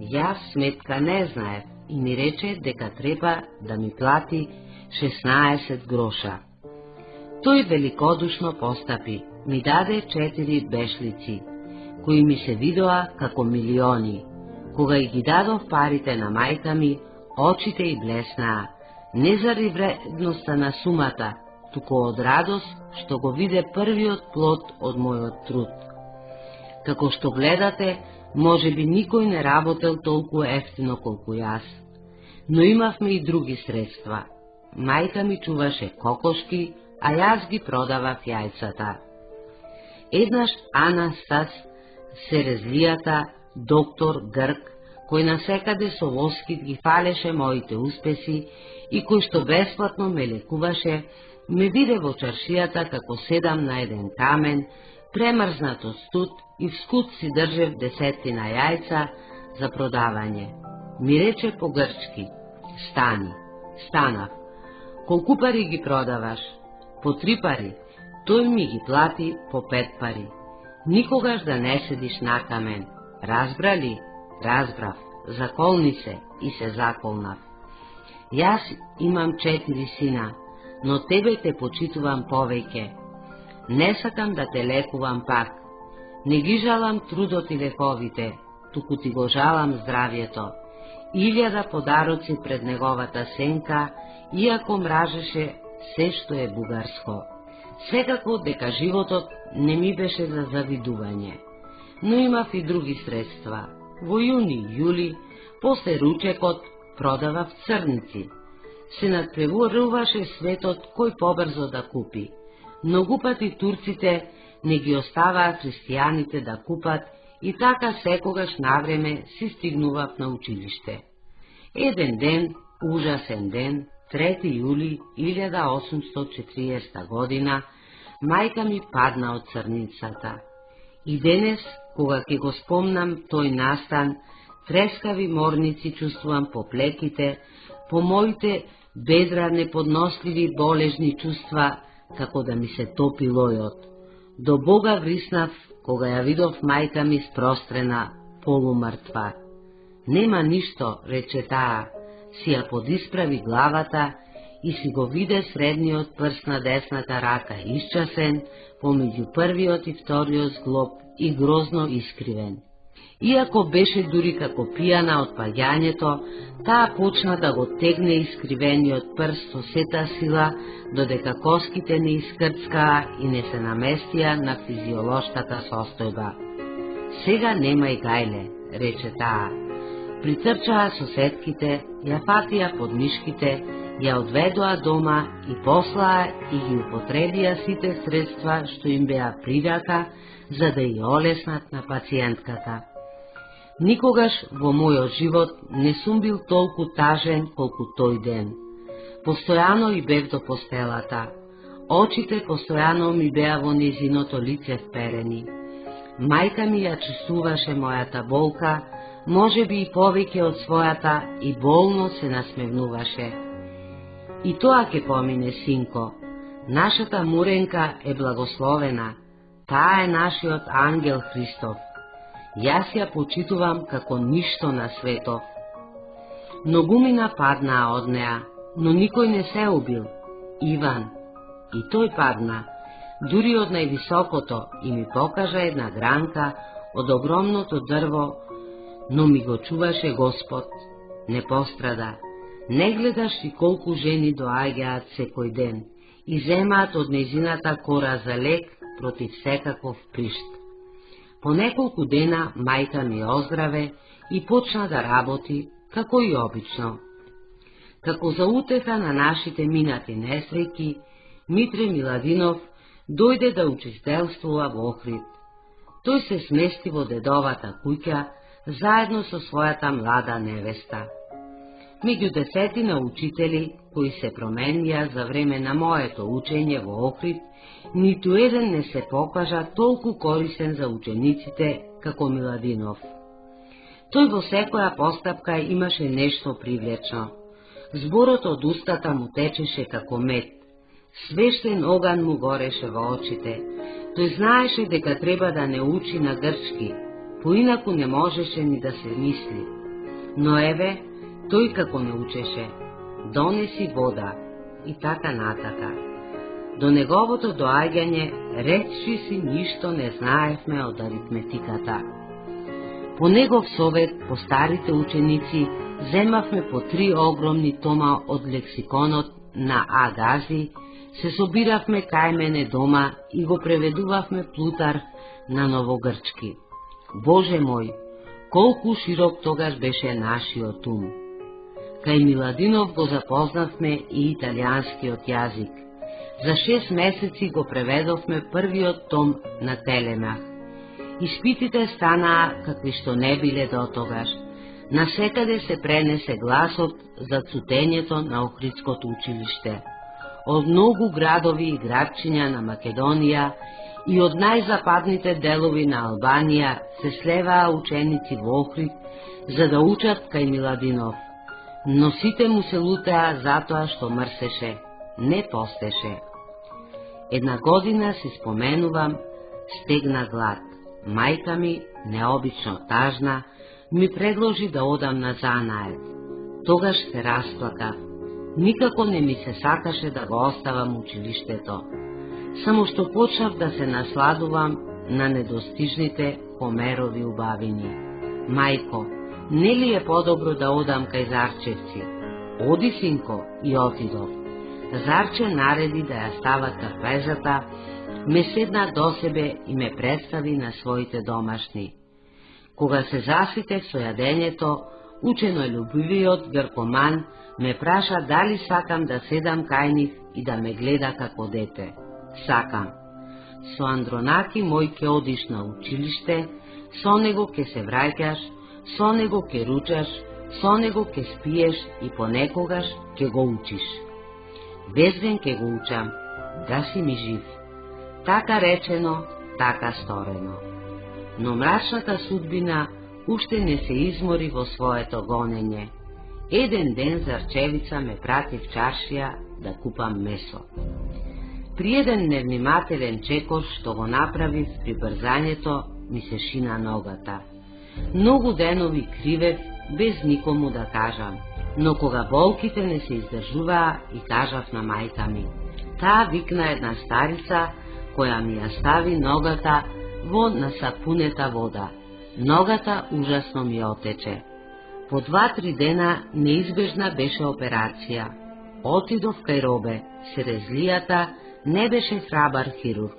Јас сметка не знаев и ми рече дека треба да ми плати 16 гроша. Тој великодушно постапи, ми даде 4 бешлици, кои ми се видоа како милиони. Кога и ги дадов парите на мајка ми, очите й блеснаа, не заради вредноста на сумата, туку од радост што го виде првиот плод од мојот труд. Како што гледате, може би никој не работел толку ефтино колку јас. Но имавме и други средства. Мајка ми чуваше кокошки, а јас ги продавав јајцата. Еднаш Анастас Серезлијата, доктор Грк, кој насекаде со воскит ги фалеше моите успеси и кој што бесплатно ме лекуваше, ме виде во чаршијата како седам на еден камен, премрзнат од студ и в скут си држев 10 јајца за продавање. Ми рече по грчки: стани. Станав. Колку пари ги продаваш? По 3 пари. Тој ми ги плати по 5 пари. Никогаш да не седиш на камен. Разбра ли? Разбрав. Заколни се и се заколнав. Јас имам 4 сина, но тебе те почитувам повеќе. Не сакам да те лекувам пак. Не ги жалам трудот и лековите, туку ти го жалам здравието. 1000 подароци пред неговата сенка, иако мражеше се што е бугарско. Секако дека животот не ми беше за завидување. Но имав и други средства. Во јуни-јули, после ручекот, продавав црници. Се надпреваруваше светот кој побрзо да купи. Многу пати турците не ги оставаа христијаните да купат и така секогаш навреме си стигнував на училиште. Еден ден, ужасен ден, 3 јули 1840 година, мајка ми падна од црницата. И денес, кога ќе го спомнам тој настан, трескави морници чувствувам по плеките, по моите бедра неподносливи болежни чувства, како да ми се топи лојот. До Бога вриснав, кога ја видов мајка ми спрострена, полумртва. Нема ништо, рече таа, си ја подисправи главата и си го виде средниот прст на десната рака исчасен, помеѓу првиот и вториот зглоб и грозно искривен. Иако беше дури како пијана од паѓањето, таа почна да го тегне искривениот прст со сета сила, додека коските не искрцкаа и не се наместија на физиолошката состојба. Сега немај гајле, рече таа. Притрчаа соседките, ја фатија под мишките, ја одведоа дома и послаа и ги употребија сите средства што им беа при рака, за да ја олеснат на пациентката. Никогаш во мојот живот не сум бил толку тажен колку тој ден. Постојано и бев до постелата. Очите постојано ми беа во незиното лице вперени. Мајка ми ја чувствуваше мојата болка, може би и повеќе од својата, и болно се насмевнуваше. И тоа ќе помине, синко. Нашата Муренка е благословена. Таа е нашиот ангел Христов. Јас ја почитувам како ништо на светов. Многумина паднаа од неа, но никој не се убил. Иван. И тој падна, дури од највисокото, и ми покажа една гранка од огромното дрво, но ми го чуваше Господ. Не пострада. Не гледаш и колку жени доаѓаат секој ден и земаат од незината кора за лек против секаков пришт. По неколку дена мајка ми оздраве и почна да работи, како и обично. Како за утеха на нашите минати несреќи, Митре Миладинов дојде да учителствува во Охрид. Тој се смести во дедовата куќа заедно со својата млада невеста. Меѓу десетина учители кои се променија за време на моето учење во Охрид, ниту еден не се покажа толку корисен за учениците како Миладинов. Тој во секоја постапка имаше нешто привлечно. Зборот од устата му течеше како мед. Свештен оган му гореше во очите. Тој знаеше дека треба да не учи на грчки, поинаку не можеше ни да се мисли. Но еве, тој како не учеше, донеси вода и така натака. До неговото доаѓање речи си ништо не знаевме од аритметиката. По негов совет, по старите ученици, земавме по 3 огромни тома од лексиконот на Агази, се собиравме кај мене дома и го преведувавме Плутар на новогрчки. Боже мој, колку широк тогаш беше нашиот ум! Кај Миладинов го запознавме и италијанскиот јазик. За 6 месеци го преведовме првиот том на Телемах. Испитите станаа какви што не биле до тогаш. Насекаде се пренесе гласот за цутењето на Охридското училиште. Од многу градови и градчиња на Македонија и од најзападните делови на Албанија се слеваа ученици во Охрид за да учат кај Миладинов. Но сите му се лутеа затоа што мрсеше, не постеше. Една година си споменувам, стегна глад. Мајка ми, необично тажна, ми предложи да одам на занаед. Тогаш се расплака. Никако не ми се сакаше да го оставам училиштето. Само што почнав да се насладувам на недостижните Хомерови убавини. Мајко, нели е подобро да одам кај Зарчевци? Оди, синко, и отидов. Зарче нареди да ја стават кафезата, ме седна до себе и ме представи на своите домашни. Кога се заситев со јадењето, учено љубивиот гркоман ме праша дали сакам да седам кај нив и да ме гледа како дете. Сакам. Со Андронаки мој ке одиш на училиште, со него ке се враќаш, со него ке ручаш, со него ке спиеш и понекогаш ке го учиш. Безден ке го учам, да си ми жив. Така речено, така сторено. Но мрачната судбина уште не се измори во своето гонење. Еден ден Зарчевица ме прати в чаршија да купам месо. При еден невнимателен чекор што го направив при брзањето, ми се шина ногата. Многу денови кривев без никому да кажам, но кога болките не се издржуваа и кажав на мајка ми. Таа викна една старица која ми ја стави ногата во насапунета вода. Ногата ужасно ми отече. По 2-3 дена неизбежна беше операција. Отидов кај Робе, Серезлијата не беше храбар хирург.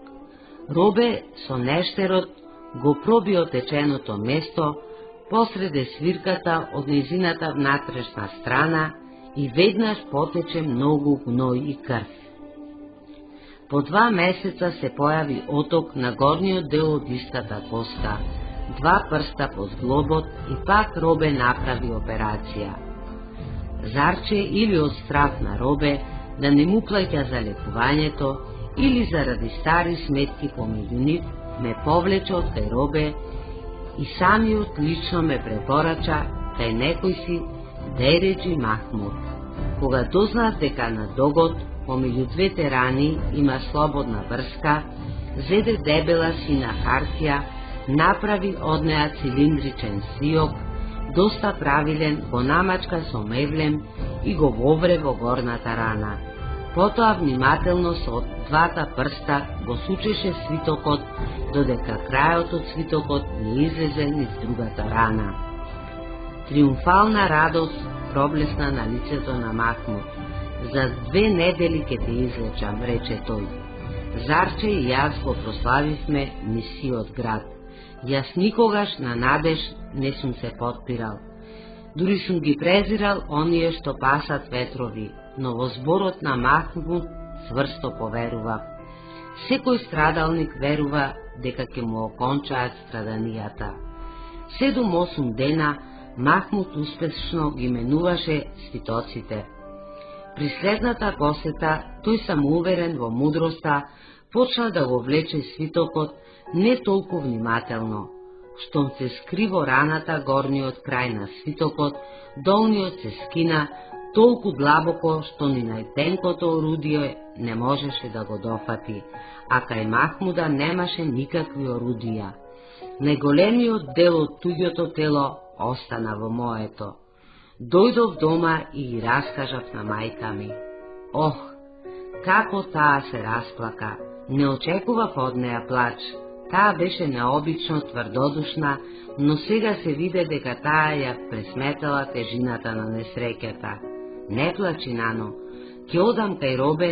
Робе со нештерот го проби отеченото место посреде свирката од низината внатрешна страна и веднаш потече многу гној и крв. По 2 месеца се појави оток на горниот дел од истата коста, 2 прста под зглобот и пак Робе направи операција. Зарче или од страф на Робе да не му плаќа за лекувањето, или заради стари сметки помеѓу нив, ме повлече од кај Робе и самиот лично ме препорача кај некој си Дејреджи Махмуд. Кога дознав дека на Догот помеѓу двете рани има слободна врска, зеде дебела сина хартија, направи од неа цилиндричен сиок, доста правилен, го намачка со мевлем и го вовре во горната рана. Потоа внимателно со двата прста го сучеше свитокот, додека крајот од свитокот не излезе низ другата рана. Триумфална радост проблесна на лицето на Махмуд. За 2 недели ке те излечам, рече тој. Зарче и јас го прославивме мисиот град. Јас никогаш на надеж не сум се подпирал. Дури сум ги презирал оние што пасат ветрови, но во зборот на Махмуд цврсто поверував. Секој страдалник верува дека ќе му окончаат страданијата. 7-8 дена Махмуд успешно ги менуваше свитоците. При следната посета, тој самоуверен во мудроста, почна да го влече свитокот не толку внимателно. Штом се скри во раната горниот крај на свитокот, долниот се скина толку длабоко што ни најтенкото орудие не можеше да го дофати, а кај Махмуда немаше никакви орудија. Најголемиот дел од туѓото тело остана во моето. Дојдов дома и ги раскажав на мајка ми. Ох, како таа се расплака, не очекував од неа плач. Таа беше необично тврдодушна, но сега се виде дека таа ја пресметала тежината на несреќата. Не плачи, нано, ќе одам кај Робе,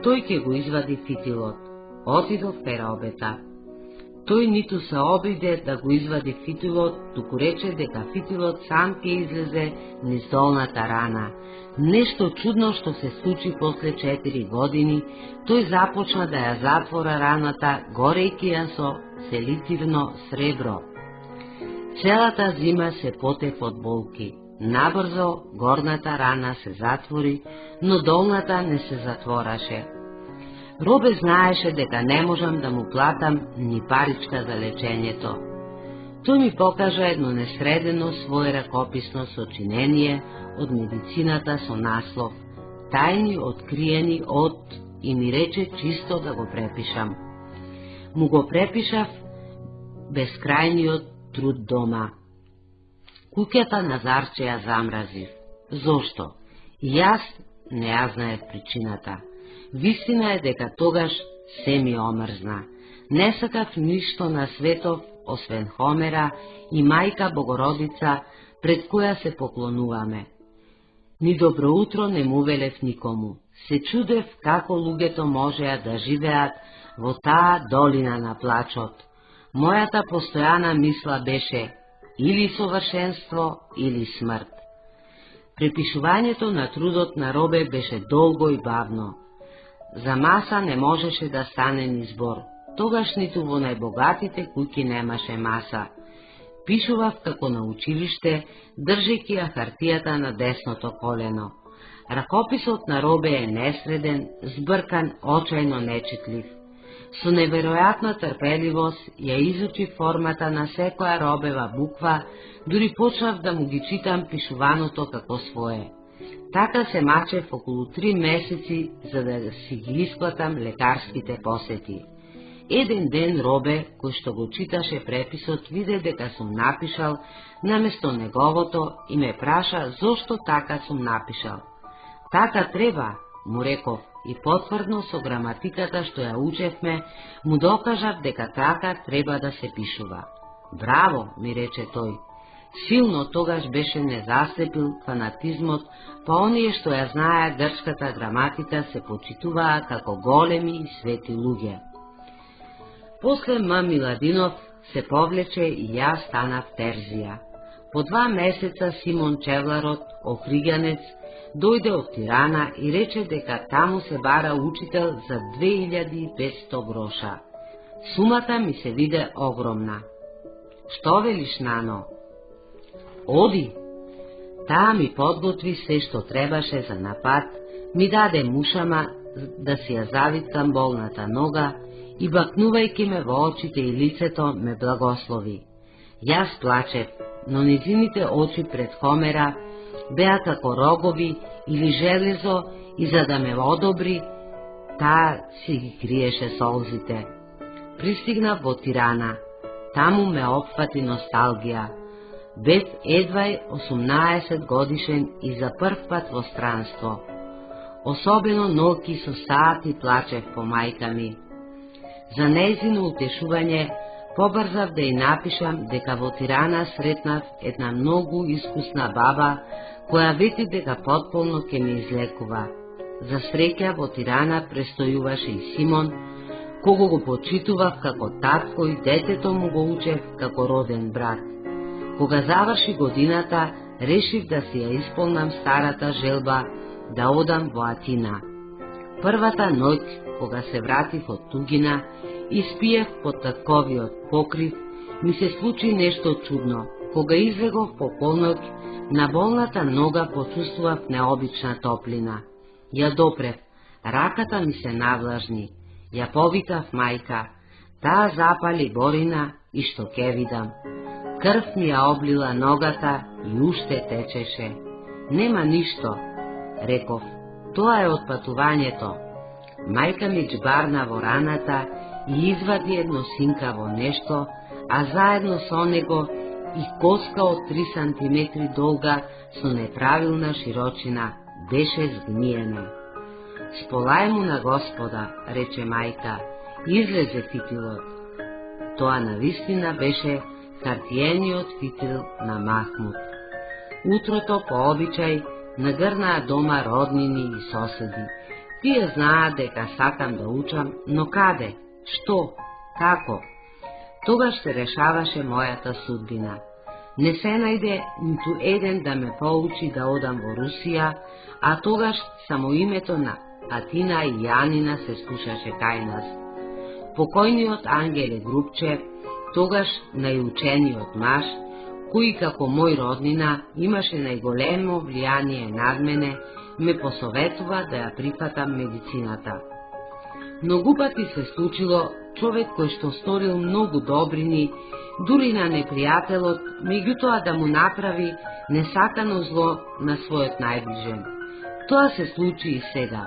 тој ќе го извади фитилот. Отидов кај Робета. Тој ниту се обиде да го извади фитилот, туку рече дека фитилот сам ќе излезе низ долната рана. Нешто чудно што се случи после 4 години, тој започна да ја затвора раната, горејќи ја со селитивно сребро. Целата зима се потев од болки. Набрзо горната рана се затвори, но долната не се затвораше. Робе знаеше дека не можам да му платам ни паричка за лечењето. Тој ми покажа едно несредено свое ракописно сочинение од медицината со наслов «Тајни откриени од» и ми рече чисто да го препишам. Му го препишав безкрајниот труд дома. Куќата на Зарче ја замразив. Зошто? Јас не ја знаев причината. Вистина е дека тогаш се ми омрзна. Не сакав ништо на светов, освен Хомера и мајка Богородица, пред која се поклонуваме. Ни добро утро не му велев никому. Се чудев како луѓето можеа да живеат во таа долина на плачот. Мојата постојана мисла беше или совршенство, или смрт. Препишувањето на трудот на Робе беше долго и бавно. За маса не можеше да стане ни збор. Тогаш ниту во најбогатите куќи немаше маса. Пишував како на училиште, држејќи ја хартијата на десното колено. Ракописот на Робе е несреден, збркан, очајно нечитлив. Со неверојатна трпеливост ја изучи формата на секоја Робева буква, дури почнав да му ги читам пишуваното како свое. Така се мачев околу 3 месеци за да си ги исплатам лекарските посети. Еден ден Робе, кој што го читаше преписот, виде дека сум напишал наместо неговото и ме праша зошто така сум напишал. Така треба, му реков, и потврдно со граматиката што ја учевме, му докажав дека така треба да се пишува. Браво, ми рече тој. Силно тогаш беше не заслепил фанатизмот, па оние што ја знаеа грчката граматика се почитуваа како големи и свети луѓе. После М. Миладинов се повлече и јас станав Терзија. По 2 месеца Симон Чевларот, Охриганец, дојде од Тирана и рече дека таму се бара учител за 2500 гроша. Сумата ми се виде огромна. Што велиш, нано? Оди. Таа ми подготви се што требаше за напад, ми даде мушама да си ја завиткам болната нога и бакнувајќи ме во очите и лицето ме благослови. Јас плачев, но незините очи пред Хомера беа како рогови или железо и за да ме одобри, таа си ги криеше солзите. Пристигнав во Тирана, таму ме опфати носталгија. Бев едвај 18 годишен и за прв пат во странство. Особено ноќи со сати плачев по мајка ми. За нејзино утешување побрзав да ја напишам дека во Тирана сретнав една многу искусна баба, која вети дека потполно ќе ме излекува. За среќа во Тирана престојуваше и Симон, кого го почитував како татко и детето му го учев како роден брат. Кога заврши годината, решив да си ја исполнам старата желба да одам во Атина. Првата ноќ, кога се вратив од тугина и спиев под татковиот покрив, ми се случи нешто чудно. Кога излегов по полноќ, на болната нога почувствував необична топлина. Ја допрев, раката ми се навлажни. Ја повикав мајка, таа запали борина и што ке видам. Крв ми ја облила ногата и уште течеше. Нема ништо, реков, тоа е од патувањето. Мајка ми џбарна во раната и извади едно синкаво нешто, а заедно со него и коска од 3 сантиметри долга со неправилна широчина беше згниена. Сполај му на Господа, рече мајка, излезе фитилот. Тоа навистина беше хартиениот фитил на Махмуд. Утрото по обичај нагрнаа дома роднини и соседи. Тие знаат дека сакам да учам, но каде, што, како? Тогаш се решаваше мојата судбина. Не се најде ниту еден да ме поучи да одам во Русија, а тогаш само името на Атина и Јанина се слушаше кај нас. Покојниот Ангеле Грубчев, тогаш најучениот маж, кој како мој роднина имаше најголемо влијание над мене, ме посоветува да ја прифатам медицината. Многу пати се случило човек кој што сторил многу добрини, дури на непријателот, меѓутоа да му направи несакано зло на својот најближен. Тоа се случи и сега.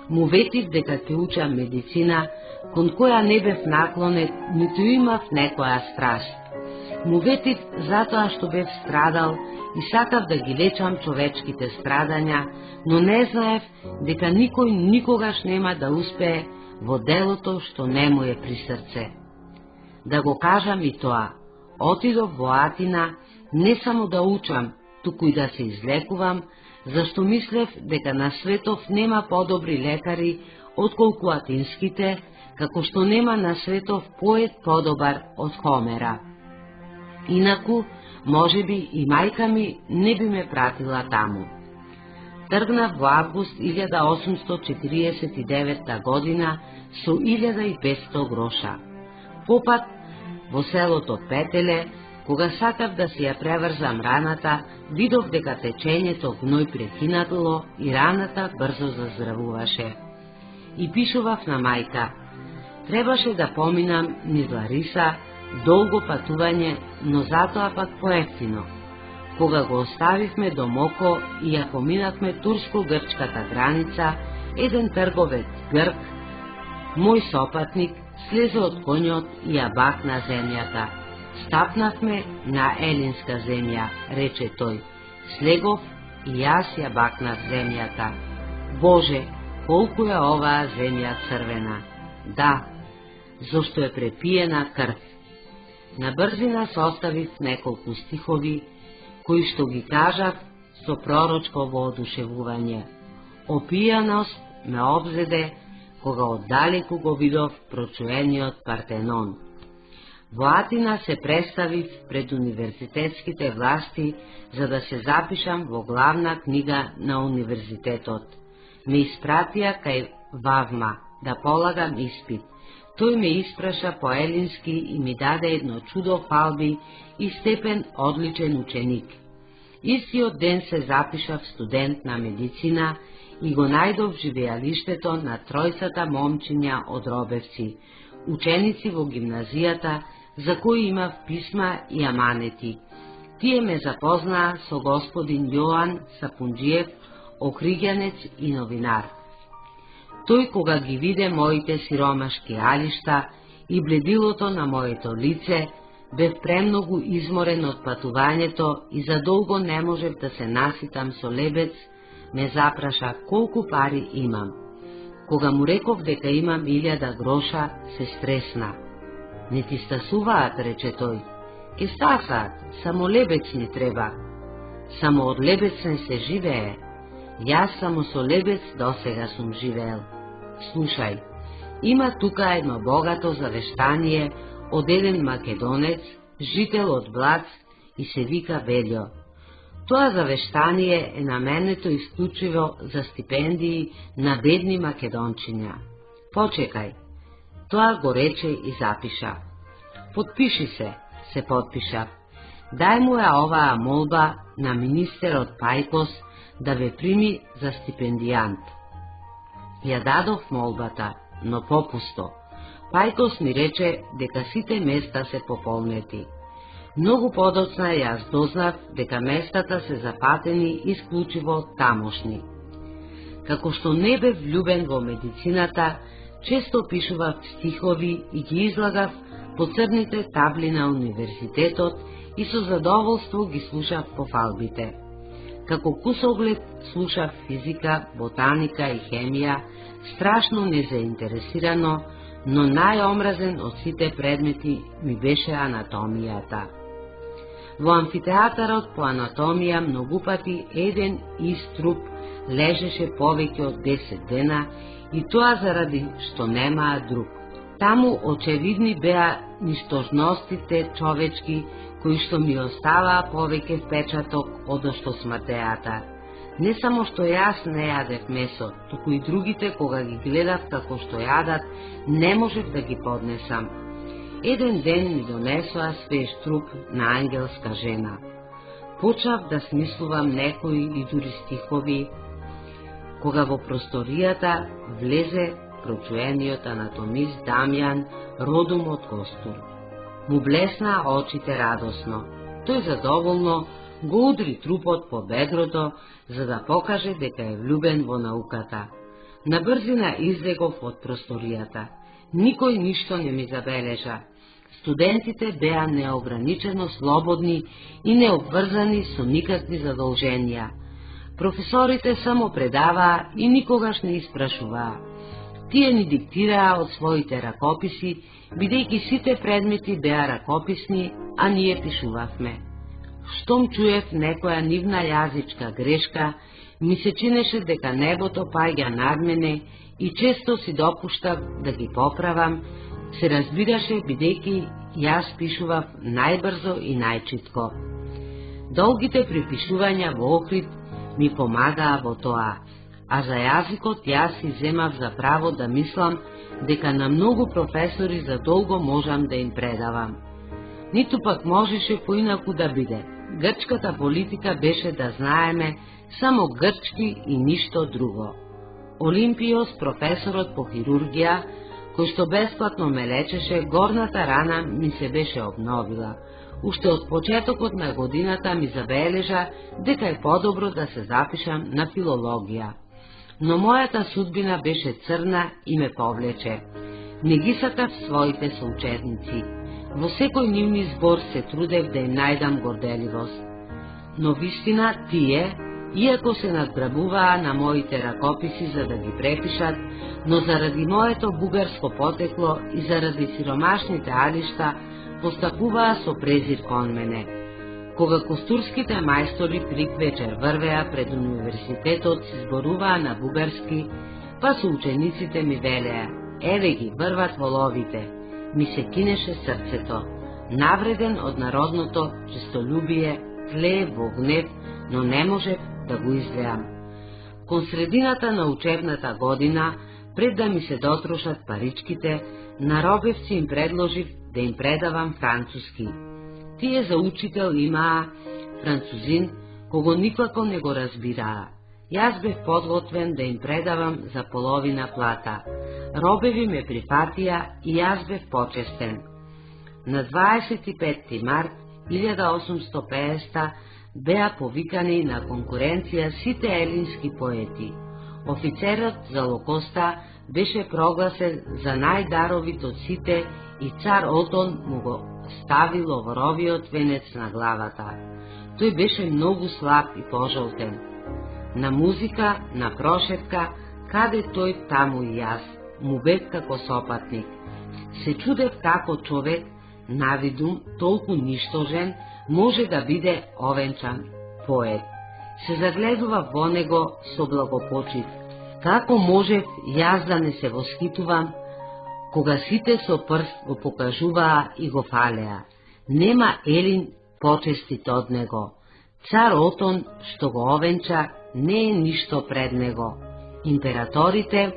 Му ветив дека ќе учам медицина, кон која не бев наклонет, ниту имав некоја страст. Му ветив затоа што бев страдал и сакав да ги лечам човечките страдања, но не знаев дека никој никогаш нема да успее во делото што не му е при срце. Да го кажам и тоа, отидов во Атина не само да учам, туку и да се излекувам, зашто мислев дека на светов нема подобри лекари отколку атинските, како што нема на светов поет подобар од Хомера. Инаку, може би и мајка ми не би ме пратила таму. Тргнав во август 1849 година со 1500 гроша. Попат во селото Петеле, кога сакав да си ја преврзам раната, видов дека течењето гној прекинало и раната брзо заздравуваше. И пишував на мајка, требаше да поминам низ Лариса, долго патување, но затоа пак поевтино. Кога го оставивме домоко и ја поминавме турско-грчката граница, еден трговец грк, мој сопатник, слезе од конјот и ја бакна земјата. Стапнавме на елинска земја, рече тој. Слегов и јас ја бакнав земјата. Боже, колку е оваа земја црвена! Да, зашто е препиена крв. На брзина составив неколку стихови, кои што ги кажав со пророчко воодушевување. Опијаност ме обзеде, кога оддалеку го видов прочуениот Партенон. Во Атина се представив пред универзитетските власти за да се запишам во главна книга на универзитетот. Ме испратија кај Вавма да полагам испит. Тој ме испраша по елински и ми даде едно чудо фалби и степен одличен ученик. Истиот ден се запишав студент на медицина и го најдов живеалиштето на тројцата момчиња од Робевци, ученици во гимназијата, за кои имав писма и аманети. Тие ме запознаа со господин Јоан Сапунџиев, охриѓанец и новинар. Тој кога ги виде моите сиромашки алишта и бледилото на моето лице, бев премногу изморен од патувањето и задолго не можев да се наситам со лебец, ме запраша колку пари имам. Кога му реков дека имам 1000 гроша, се стресна. Не ти стасуваат, рече тој. Ке стасаат, само лебец ни треба. Само од лебец не се живее. Јас само со лебец досега сум живеел. Слушај, има тука едно богато завештание од еден македонец, жител од Блац и се вика Велјо. Тоа завештание е наменето исклучиво за стипендии на бедни македончиња. Почекај, тоа го рече и запиша. Подпиши се подпишав. Дај му ја оваа молба на министерот Пајкос да ве прими за стипендијант. Ја дадов молбата, но попусто. Пајкос ми рече дека сите места се пополнети. Многу подоцна јас дознав дека местата се запатени исклучиво тамошни. Како што не бев влюбен во медицината, често пишував стихови и ги излагав по црните табли на универзитетот и со задоволство ги слушав по фалбите. Како кусоглед слушав физика, ботаника и хемија, страшно незаинтересирано, но најомразен од сите предмети ми беше анатомијата. Во амфитеатарот по анатомија многупати еден ист труп лежеше повеќе од 10 дена и тоа заради што немаа друг. Таму очевидни беа ничтожностите човечки кои што ми оставаа повеќе впечаток од што смртеата. Не само што јас не јадев месо, туку и другите кога ги гледав како што јадат, не можев да ги поднесам. Еден ден ми донесоа свеж труп на ангелска жена. Почнав да смислувам некои и дури стихови, кога во просторијата влезе прочуениот анатомист Дамјан, родом од Костур. Му блесна очите радосно. Тој задоволно го удри трупот по бедрото, за да покаже дека е влюбен во науката. На брзина излегов од просторијата. Никој ништо не ми забележа. Студентите беа неограничено слободни и необврзани со никакви задолженија. Професорите само предаваа и никогаш не испрашуваа. Тие ни диктираа од своите ракописи, бидејќи сите предмети беа ракописни, а ние пишувавме. Штом чуев некоја нивна јазичка грешка, ми се чинеше дека небото паѓа над мене и често си допуштав да ги поправам, се разбираше бидејќи јас пишував најбрзо и најчитко. Долгите припишувања во Охрид ми помагаа во тоа, а за јазикот јас си земав за право да мислам дека на многу професори за долго можам да им предавам. Ниту пак можеше поинаку да биде. Грчката политика беше да знаеме само грчки и ништо друго. Олимпиос, професорот по хирургија, кој што бесплатно ме лечеше, горната рана ми се беше обновила. Уште од почетокот на годината ми забележа дека е подобро да се запишам на филологија. Но мојата судбина беше црна и ме повлече. Не ги сакав своите соученици. Во секој нивни збор се трудев да им најдам горделивост. Но вистина тие, иако се надграбуваа на моите ракописи за да ги препишат, но заради моето бугарско потекло и заради сиромашните алишта, постапуваа со презир кон мене. Кога костурските мајстори прик вечер врвеа пред универзитетот, се зборуваа на бугарски, па со учениците ми велеа: еве ги, врват воловите. Ми се кинеше срцето. Навреден од народното честолюбие, тлее во гнев, но не можев да го излеам. Кон средината на учебната година, пред да ми се дотрошат паричките, на Робевци им предложив да им предавам француски. Тие за учител имаа французин, кого никако не го разбираа. Јас бев подготвен да им предавам за половина плата. Робеви ме прифатија и јас бев почестен. На 25. март 1850 беа повикани на конкуренција сите елински поети. Офицерот за Локоста беше прогласен за најдаровит од сите и цар Отон му го стави ловоровиот венец на главата. Тој беше многу слаб и пожолтен. На музика, на прошетка, каде тој таму и јас, му бев како сопатник. Се чудев како човек, навидум толку ништожен, може да биде овенчан поет. Се загледував во него со благопочит. Како можев јас да не се восхитувам, кога сите со прст го покажуваа и го фалеа? Нема Елин почестит од него. Цар Отон, што го овенча, не е ништо пред него. Императорите,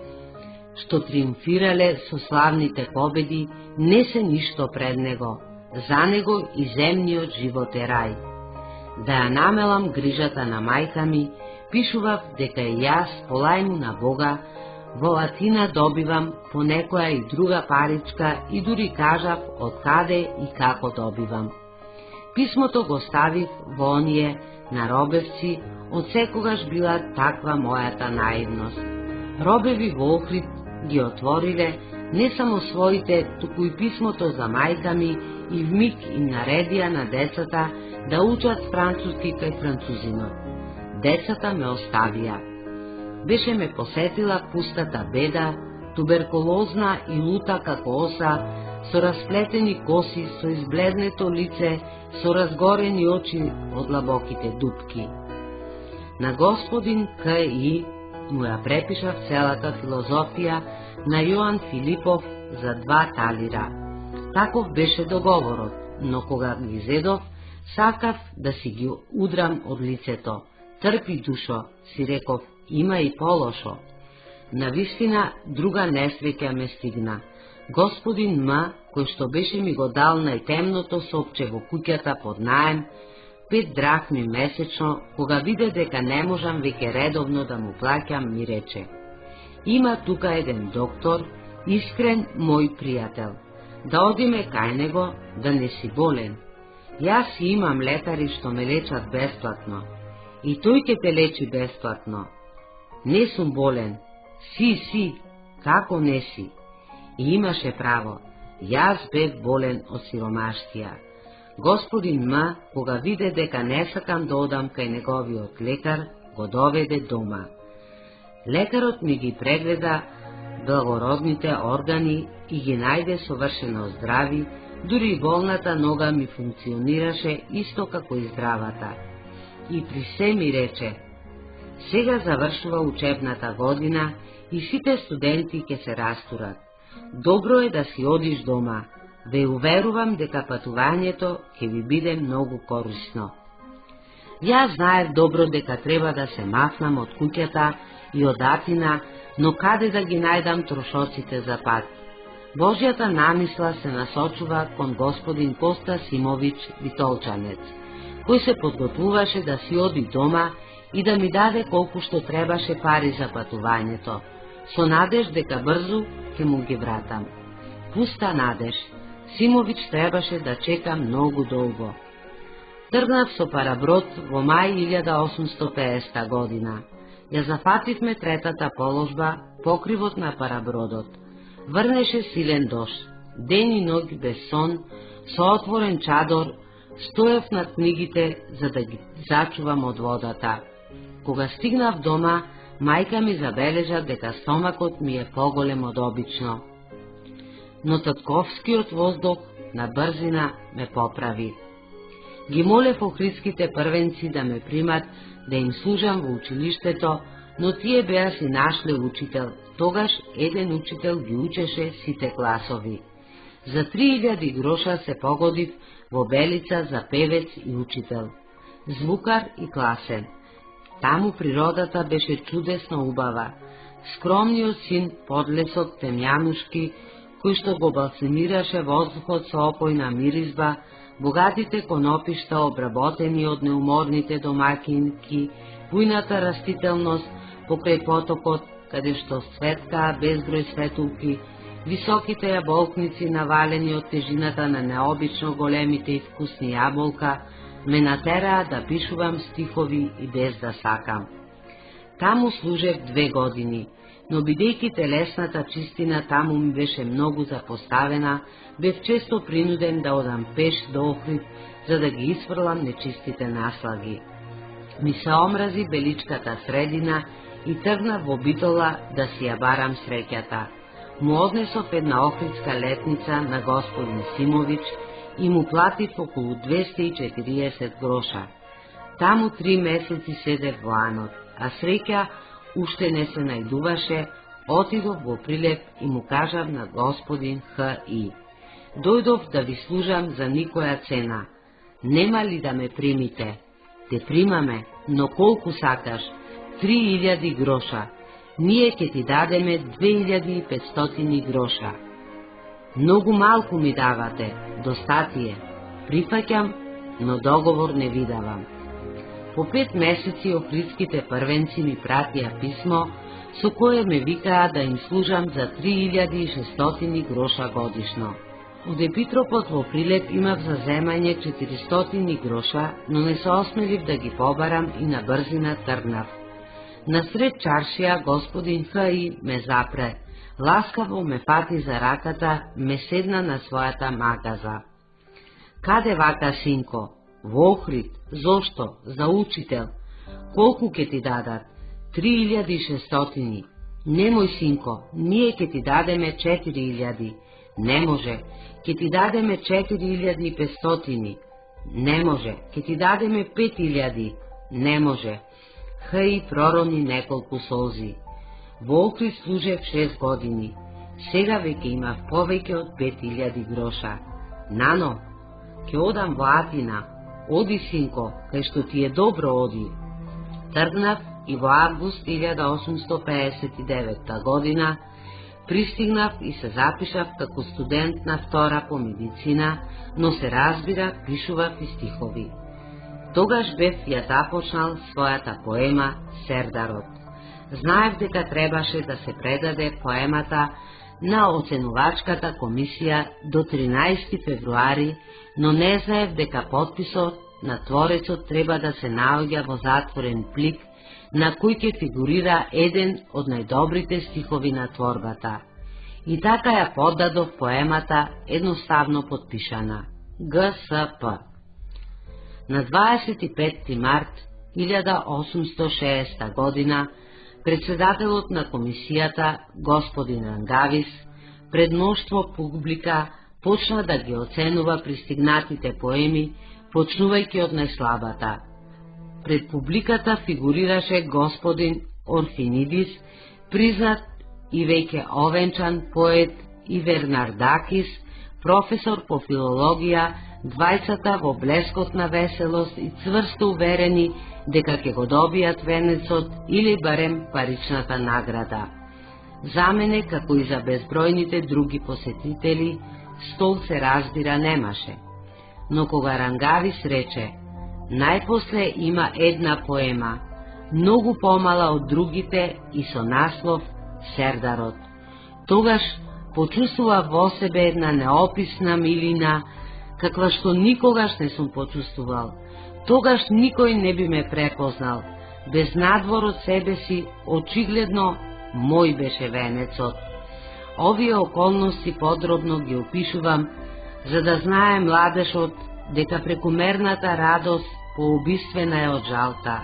што триумфирале со славните победи, не се ништо пред него. За него и земниот живот е рај. Да ја намелам грижата на мајка ми, пишував дека и јас, по лајму на Бога, во латина добивам по некоја и друга паричка и дури кажав од каде и како добивам. Писмото го ставив во оние на робевци, од секогаш била таква мојата наивност. Робеви во Охрид ги отвориле не само своите, туку и писмото за мајка ми и вмиг им наредија на децата да учат француски кај французинот. Децата ме оставија. Беше ме посетила пустата беда, туберкулозна и лута како оса, со расплетени коси, со избледнето лице, со разгорени очи од длабоките дупки. На господин К.И. му ја препишав целата филозофија на Јоан Филипов за 2 талира. Таков беше договорот, но кога ги зедов, сакав да си ги удрам од лицето. Трпи, душо, си реков, има и полошо. Навистина, друга несреќа ме стигна. Господин М, кој што беше ми го дал најтемното сопче во куќата под наем, 5 драхми месечно, кога виде дека не можам веќе редовно да му плаќам, ми рече: има тука еден доктор, искрен мој пријател. Да одиме кај него, да не си болен. Јас си имам лекари што ме лечат бесплатно. И тој ќе те лечи бесплатно. Не сум болен. Си, како не си? И имаше право. Јас бев болен од сиромаштија. Господин М, кога виде дека не сакам да одам кај неговиот лекар, го доведе дома. Лекарот ми ги прегледа благородните органи и ги најде совршено здрави, дури болната нога ми функционираше исто како и здравата. И при се ми рече: сега завршува учебната година и сите студенти ќе се растурат. Добро е да си одиш дома. Ве уверувам дека патувањето ќе ви биде многу корисно. Јас знаев добро дека треба да се мафнам од куќата и од Атина, но каде да ги најдам трошоците за пат? Божјата намисла се насочува кон господин Коста Симович Витолчанец, кој се подготвуваше да си оди дома и да ми даде колку што требаше пари за патувањето, со надеж дека брзо ќе му ги вратам. Пуста надеж. Симович требаше да чека многу долго. Тргнав со параброд во мај 1850 година. Ја зафативме третата положба, покривот на парабродот. Врнеше силен дожд. Ден и ноќ без сон, со отворен чадор, стоев над книгите за да ги зачувам од водата. Кога стигнав дома, мајка ми забележа дека стомакот ми е поголем од обично. Но татковскиот воздух на брзина ме поправи. Ги молев охридските првенци да ме примат да им служам во училиштето, но тие беа си нашле учител. Тогаш еден учител ги учеше сите класови. За 3000 гроша се погодив во Белица за певец и учител, звукар и класен. Таму природата беше чудесно убава. Скромниот син подлесок темјанушки, кој што го балсамираше воздухот со опојна миризба, богатите конопишта обработени од неуморните домакинки, бујната растителност покрај потокот, каде што светкаа безброј светулки, високите јаболкници навалени од тежината на необично големите и вкусни јаболка, ме натераа да пишувам стихови и без да сакам. Таму служев 2 години, но бидејќи телесната чистина таму ми беше многу запоставена, бев често принуден да одам пеш до Охрид, за да ги исфрлам нечистите наслаги. Ми се омрази беличката средина и тргнав во Битола да си ја барам среќата. Му однесов една охридска летница на господин Симович и му платив околу 240 гроша. Таму 3 месеци седев во Анот, а среќа уште не се најдуваше. Отидов во Прилеп и му кажав на господин Х.И. Дојдов да ви служам за никоја цена. Нема ли да ме примите? Те примаме, но колку сакаш? 3000 гроша. Ние ќе ти дадеме 2500 гроша. Многу малку ми давате, достатие. Прифаќам, но договор не ви давам. По 5 месеци охридските првенци ми пратија писмо, со кое ме викаа да им служам за 3600 гроша годишно. Од епитропот во Прилеп имав за земање 400 гроша, но не се осмелив да ги побарам и на брзина тргнав. Насред чаршија господин Х.И. ме запре, ласкаво ме фати за раката, ме седна на својата магаза. Каде вака, синко? Во Охрид. Зошто? За учител. Колку ќе ти дадат? 3600. Немој, синко, ние ќе ти дадеме 4000. Не може, ќе ти дадеме 4500. Не може, ќе ти дадеме 5000. Не може. Х.И. пророни неколку солзи. Во Охрид служев 6 години. Сега веќе имав повеќе од 5000 гроша. Нано, ќе одам во Атина. Оди, синко, кај што ти е добро, оди. Тргнав и во август 1859 година пристигнав и се запишав како студент на втора по медицина, но се разбира, пишував и стихови. Тогаш бев ја започнал својата поема Сердарот. Знаев дека требаше да се предаде поемата на оценувачката комисија до 13 февруари, но не знаев дека подписот на творецот треба да се наоѓа во затворен плик, на кој ќе фигурира еден од најдобрите стихови на творбата. И така ја поддадов поемата едноставно подпишана Г.С.П. На 25 март 1860 година председателот на комисијата, господин Рангавис, пред мноштво публика почна да ги оценува пристигнатите поеми, почнувајќи од најслабата. Пред публиката фигурираше господин Орфинидис, признат и веќе овенчан поет, и Вернардакис, професор по филологија, двајцата во блескот на веселост и цврсто уверени дека ќе го добијат венецот или барем паричната награда. За мене, како и за безбројните други посетители, стол се разбира немаше. Но кога Рангавис рече, најпосле има една поема, многу помала од другите и со наслов Сердарот. Тогаш почувствува во себе една неописна милина, каква што никогаш не сум почувствувал. Тогаш никој не би ме препознал. Без надвор од себе си, очигледно, мој беше венецот. Овие околности подробно ги опишувам, за да знае младежот дека прекумерната радост поубиствена е од жалта.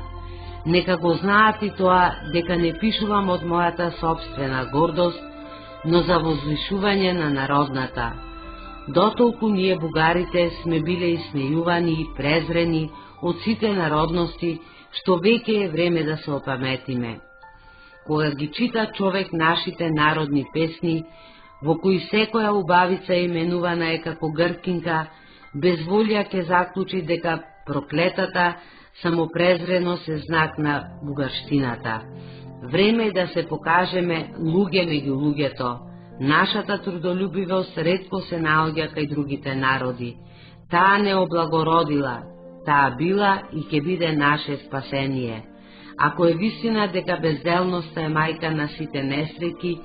Нека го знаат и тоа дека не пишувам од мојата собствена гордост, но за возвишување на народната. Дотолку ние бугарите сме биле исмејувани и презрени од сите народности, што веќе е време да се опаметиме. Кога ги чита човек нашите народни песни, во кои секоја убавица именувана е како Гркинка, без волја ќе заклучи дека проклетата самопрезреност е знак на бугарштината. Време е да се покажеме луѓе меѓу луѓето. Нашата трудолюбивост ретко се наоѓа кај другите народи. Таа не облагородила, таа била и ќе биде наше спасение. Ако е вистина дека безделноста е мајка на сите несреќи,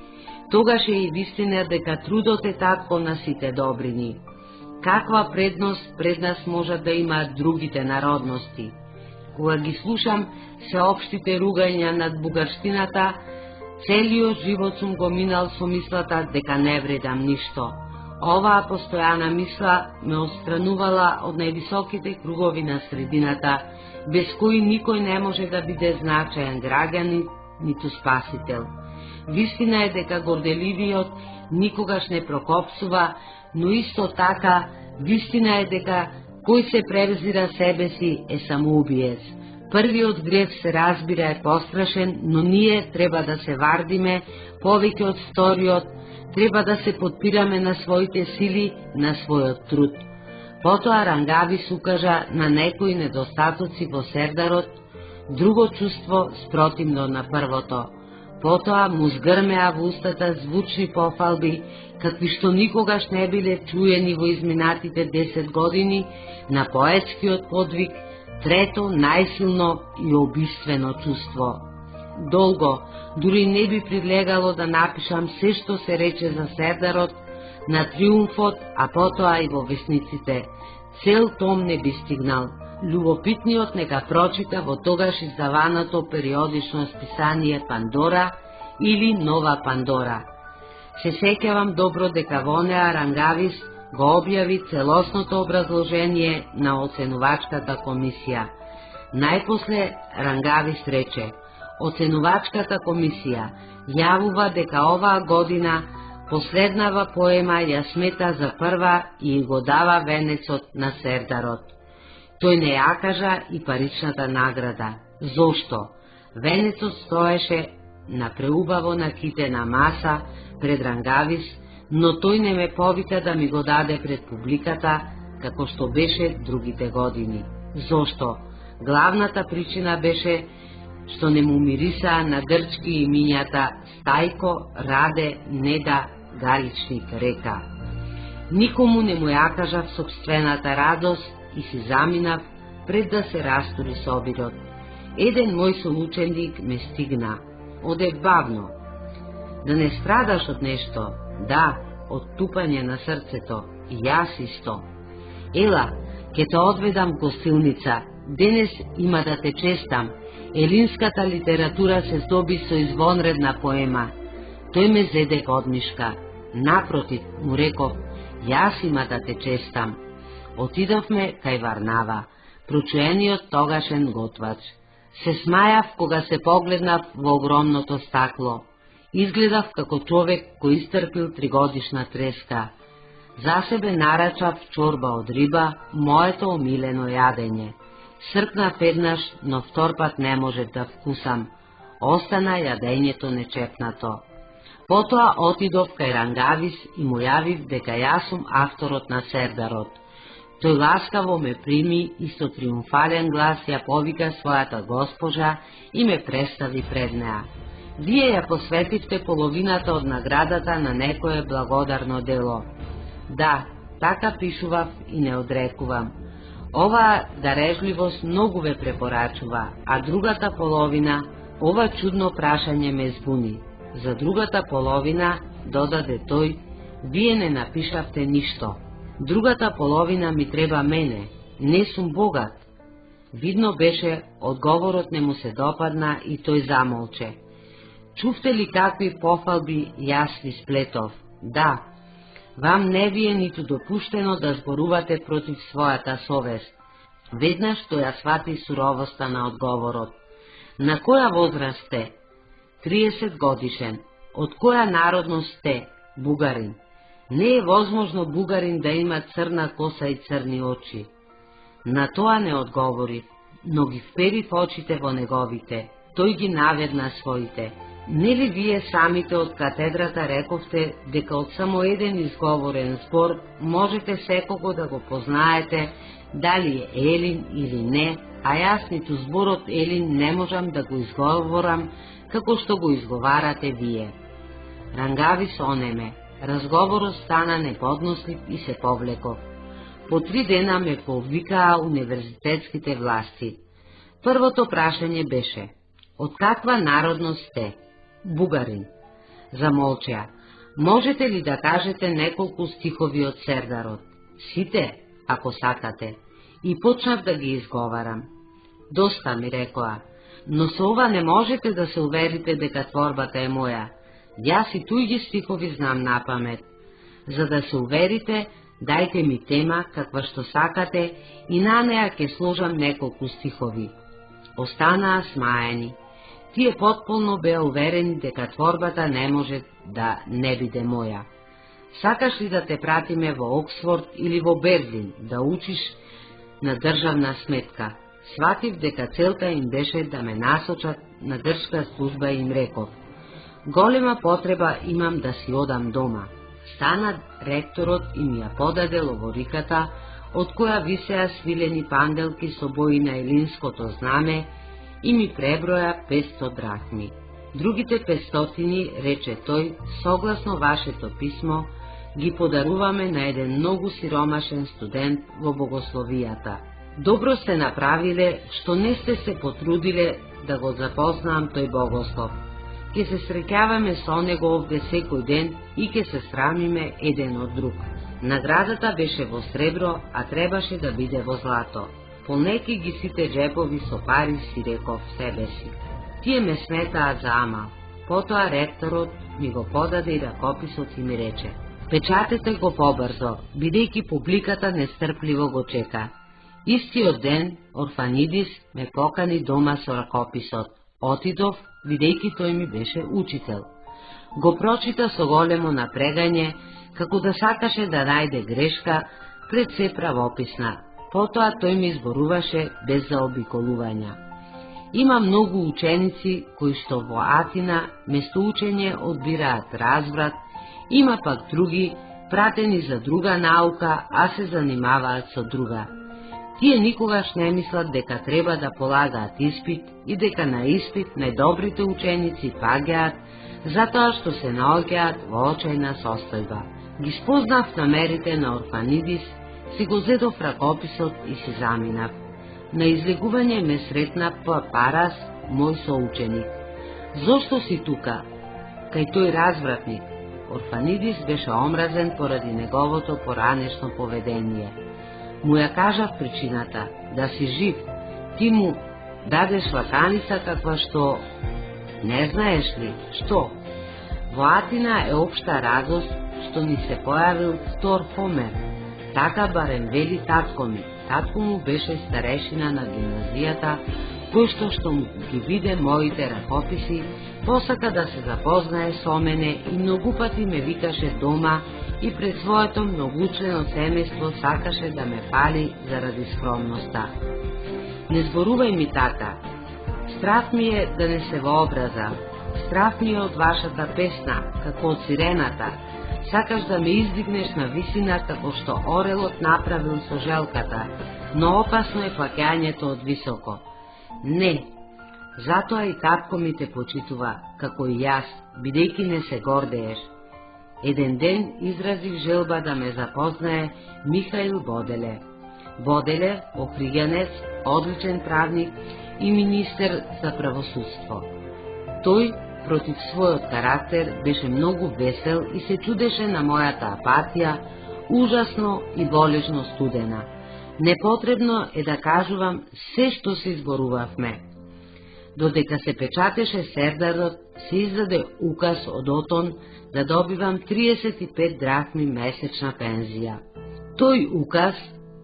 тогаш е и вистина дека трудот е татко на сите добрини. Каква предност пред нас можат да имаат другите народности? Кога ги слушам сеопштите ругања над бугарштината, целиот живот сум го минал со мислата дека не вредам ништо. Оваа постојана мисла ме отстранувала од највисоките кругови на средината, без кои никој не може да биде значаен граѓанин, ниту спасител. Вистина е дека горделивиот никогаш не прокопсува, но исто така вистина е дека кој се превзира себе си е самоубиец. Првиот грев се разбира е пострашен, но ние треба да се вардиме повеќе од вториот, треба да се подпираме на своите сили, на својот труд. Потоа Рангавис укажа на некои недостатоци во Сердарот, друго чувство спротивно на првото. Потоа му згрмеа во устата звучни пофалби, какви што никогаш не биле чуени во изминатите 10 години на поетскиот подвиг, трето најсилно и убиствено чувство. Долго, дури не би прилегало да напишам се што се рече за Сердарот, на триумфот, а потоа и во весниците. Цел том не би стигнал. Љубопитниот нека прочита во тогаш издаваното периодично списание Пандора или Нова Пандора. Се сеќавам добро дека во неа Рангавис го објави целосното образложение на оценувачката комисија. Најпосле Рангавис рече: оценувачката комисија јавува дека оваа година последнава поема ја смета за прва и го дава венецот на Сердарот. Тој не ја кажа и паричната награда. Зошто? Венецот стоеше на преубаво накитена маса пред Рангавис, но тој не ме повика да ми го даде пред публиката, како што беше другите години. Зошто? Главната причина беше што не му мирисаа на грчки имињата Стајко, Раде, Неда, Галичник, Река. Никому не му ја кажав собствената радост и си заминав пред да се растури собирот. Еден мој соученик ме стигна. Оде бавно. Да не страдаш од нешто? Да, од тупање на срцето. И јас исто. Ела, ке те одведам гостилница. Денес има да те честам. Елинската литература се здоби со извонредна поема. Тој ме зеде подмишка. Напротив, му реков, јас има да те честам. Отидовме кај Варнава, прочуениот тогашен готвач. Се смајав кога се погледнав во огромното стакло. Изгледав како човек кој истрпил 3-годишна треска. За себе нарачав чорба од риба, моето омилено јадење. Српнав еднаш, но втор пат не можев да вкусам. Остана јадењето нечепнато. Потоа отидов кај Рангавис и му јавив дека јас сум авторот на Сердарот. Тој ласкаво ме прими и со триумфален глас ја повика својата госпожа и ме представи пред неа. Вие ја посветивте половината од наградата на некое благодарно дело. Да, така пишував и не одрекувам. Оваа дарежливост многу ве препорачува, а другата половина, ова чудно прашање ме збуни. За другата половина, додаде тој, вие не напишавте ништо. Другата половина ми треба мене, не сум богат. Видно беше, одговорот не му се допадна и тој замолче. Чувте ли какви пофалби јас ви сплетов? Да, вам не ви е ниту допуштено да зборувате против својата совест. Веднаш тој ја свати суровоста на одговорот. На која возраст сте? 30 годишен. Од која народност сте? Бугарин. Не е возможно бугарин да има црна коса и црни очи. На тоа не одговорив, но ги вперив очите во неговите. Тој ги наведна своите. Нели вие самите од катедрата рековте дека од само еден изговорен збор можете секого да го познаете, дали е Елин или не, а јас ниту зборот Елин не можам да го изговорам како што го изговарате вие. Рангавис онеме. Разговорот стана неподнослив и се повлеков. По 3 дена ме повикаа универзитетските власти. Првото прашање беше: од каква народност сте? Бугарин. Замолчеа. Можете ли да кажете неколку стихови од Сердарот? Сите, ако сакате. И почнав да ги изговарам. Доста, ми рекоа, но со ова не можете да се уверите дека творбата е моја. Јас и туѓи стихови знам напамет. За да се уверите, дајте ми тема каква што сакате и на неа ќе сложам неколку стихови. Останаа смаени. Тие потполно беа уверени дека творбата не може да не биде моја. Сакаш ли да те пратиме во Оксфорд или во Берлин да учиш на државна сметка? Сватив дека целта им беше да ме насочат на грчка служба и им реков: голема потреба имам да си одам дома. Стана ректорот и ми ја подаде ловориката, од која висеа свилени панделки со бои на елинското знаме, и ми преброја 500 драхми. Другите 500, рече тој, согласно вашето писмо, ги подаруваме на еден многу сиромашен студент во богословијата. Добро сте направиле што не сте се потрудиле да го запознаам тој богослов. Ке се среќаваме со него овде секој ден и ке се срамиме еден од друг. Наградата беше во сребро, а требаше да биде во злато. Полнеки ги сите джепови со пари, си реков себе си. Тие ме сметаат за амал. Потоа ректорот ми го подаде и ракописот и ми рече: печатете го побрзо, бидејќи публиката нестрпливо го чека. Истиот ден Орфанидис ме покани дома со ракописот. Отидов, бидејќи тој ми беше учител. Го прочита со големо напрегање, како да сакаше да најде грешка, пред се правописна. Потоа тој ми изборуваше без заобиколувања. Има многу ученици кои што во Атина место учење одбираат разврат, има пак други пратени за друга наука, а се занимаваат со друга. Тие никогаш не мислат дека треба да полагаат испит и дека на испит најдобрите ученици паѓаат затоа што се наоѓаат во очајна состојба. Ги спознав намерите на Орфанидис, си го зедов ракописот и си заминав. На излегување ме сретна Парас, мој соученик. Зошто си тука? Кај тој развратник. Орфанидис беше омразен поради неговото поранешно поведение. Му ја кажав причината: да си жив, ти му дадеш лаканица каква што... Не знаеш ли, што? Во Атина е општа радост што ни се појавил втор Хомер. Така барем вели татко ми. Татко му беше старешина на гимназијата, пошто што ги виде моите ракописи, посака да се запознае со мене и многу пати ме викаше дома и пред своето многучлено семејство сакаше да ме пали заради скромноста. Не зборувај ми така. Страв ми е да не се вообразам. Страв ми е од вашата песна, како од сирената. Сакаш да ме издигнеш на висина како што орелот направил со желката, но опасно е плаќањето од високо. Не, затоа и татко ми те почитува, како и јас, бидејќи не се гордееш. Еден ден изразив желба да ме запознае Михаил Боделе. Боделе, охриѓанец, одличен правник и министер за правосудство. Тој, против својот карактер, беше многу весел и се чудеше на мојата апатија, ужасно и болежно студена. Непотребно е да кажувам се што се изборувавме. Додека се печатеше Сердарот, се издаде указ од Отон да добивам 35 драхми месечна пензија. Тој указ,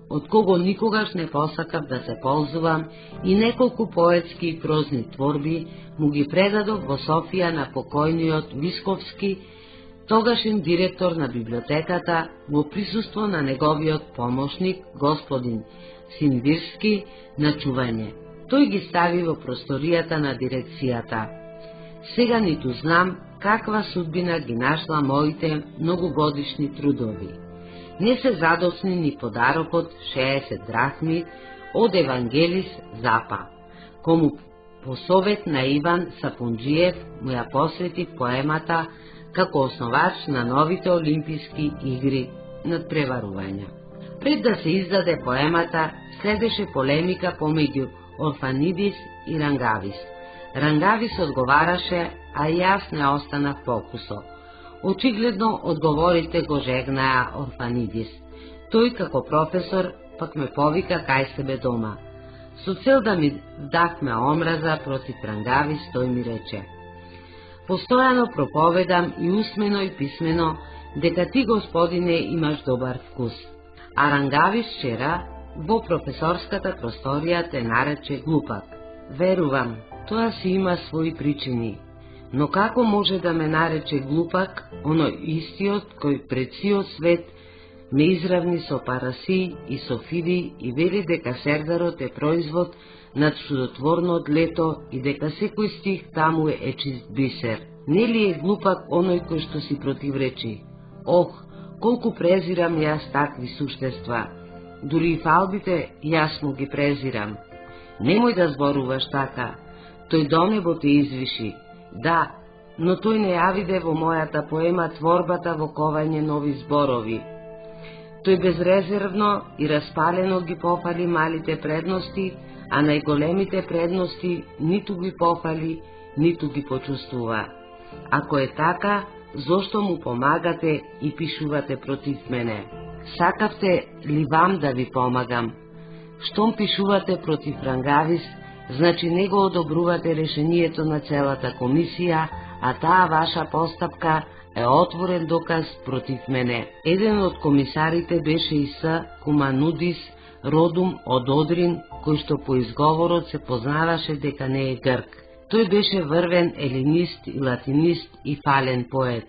од кого никогаш не посакав да се ползувам, и неколку поетски и прозни творби му ги предадов во Софија на покојниот Висковски, тогашен директор на библиотеката, во присуство на неговиот помошник, господин Синвирски, на чување. Тој ги стави во просторијата на дирекцијата. Сега ниту знам каква судбина ги нашла моите многогодишни трудови. Не се задосни ни подарокот 60 драхми од Евангелис Запа, кому по совет на Иван Сапунџиев му ја посвети поемата како основач на новите олимписки игри над преварувања. Пред да се издаде поемата, следеше полемика помеѓу Орфанидис и Рангавис. Рангавис одговараше, а јас не останав покусо. Очигледно одговорите го жегнаа Орфанидис. Тој како професор пак ме повика кај себе дома. Со цел да ми вдахме омраза против Рангавис, тој ми рече: постојано проповедам и усмено и писмено дека ти, господине, имаш добар вкус. А Рангавис вчера во професорската просторија те нарече глупак. Верувам, тоа си има своји причини. Но како може да ме нарече глупак, оној истиот кој пред сиот свет ме изравни со Параси и Софиди и вели дека Сердарот е производ на чудотворно лето и дека секој стих таму е чист бисер? Нели е глупак оној кој што си противречи? Ох, колку презирам јас такви суштества. Дури и фалбите јас му ги презирам. Немој да зборуваш така. Тој до небо те извиши. Да, но тој не ја виде во мојата поема творбата во ковање нови зборови. Тој безрезервно и распалено ги пофали малите предности, а најголемите предности ниту ги пофали, ниту ги почувствува. Ако е така, зошто му помагате и пишувате против мене? Сакавте ли вам да ви помагам? Штом пишувате против Рангавис, значи не го одобрувате решението на целата комисија, а таа ваша постапка е отворен доказ против мене. Еден од комисарите беше и С. Куманудис, родум од Одрин, кој што по изговорот се познаваше дека не е грк. Тој беше врвен елинист и латинист и фален поет.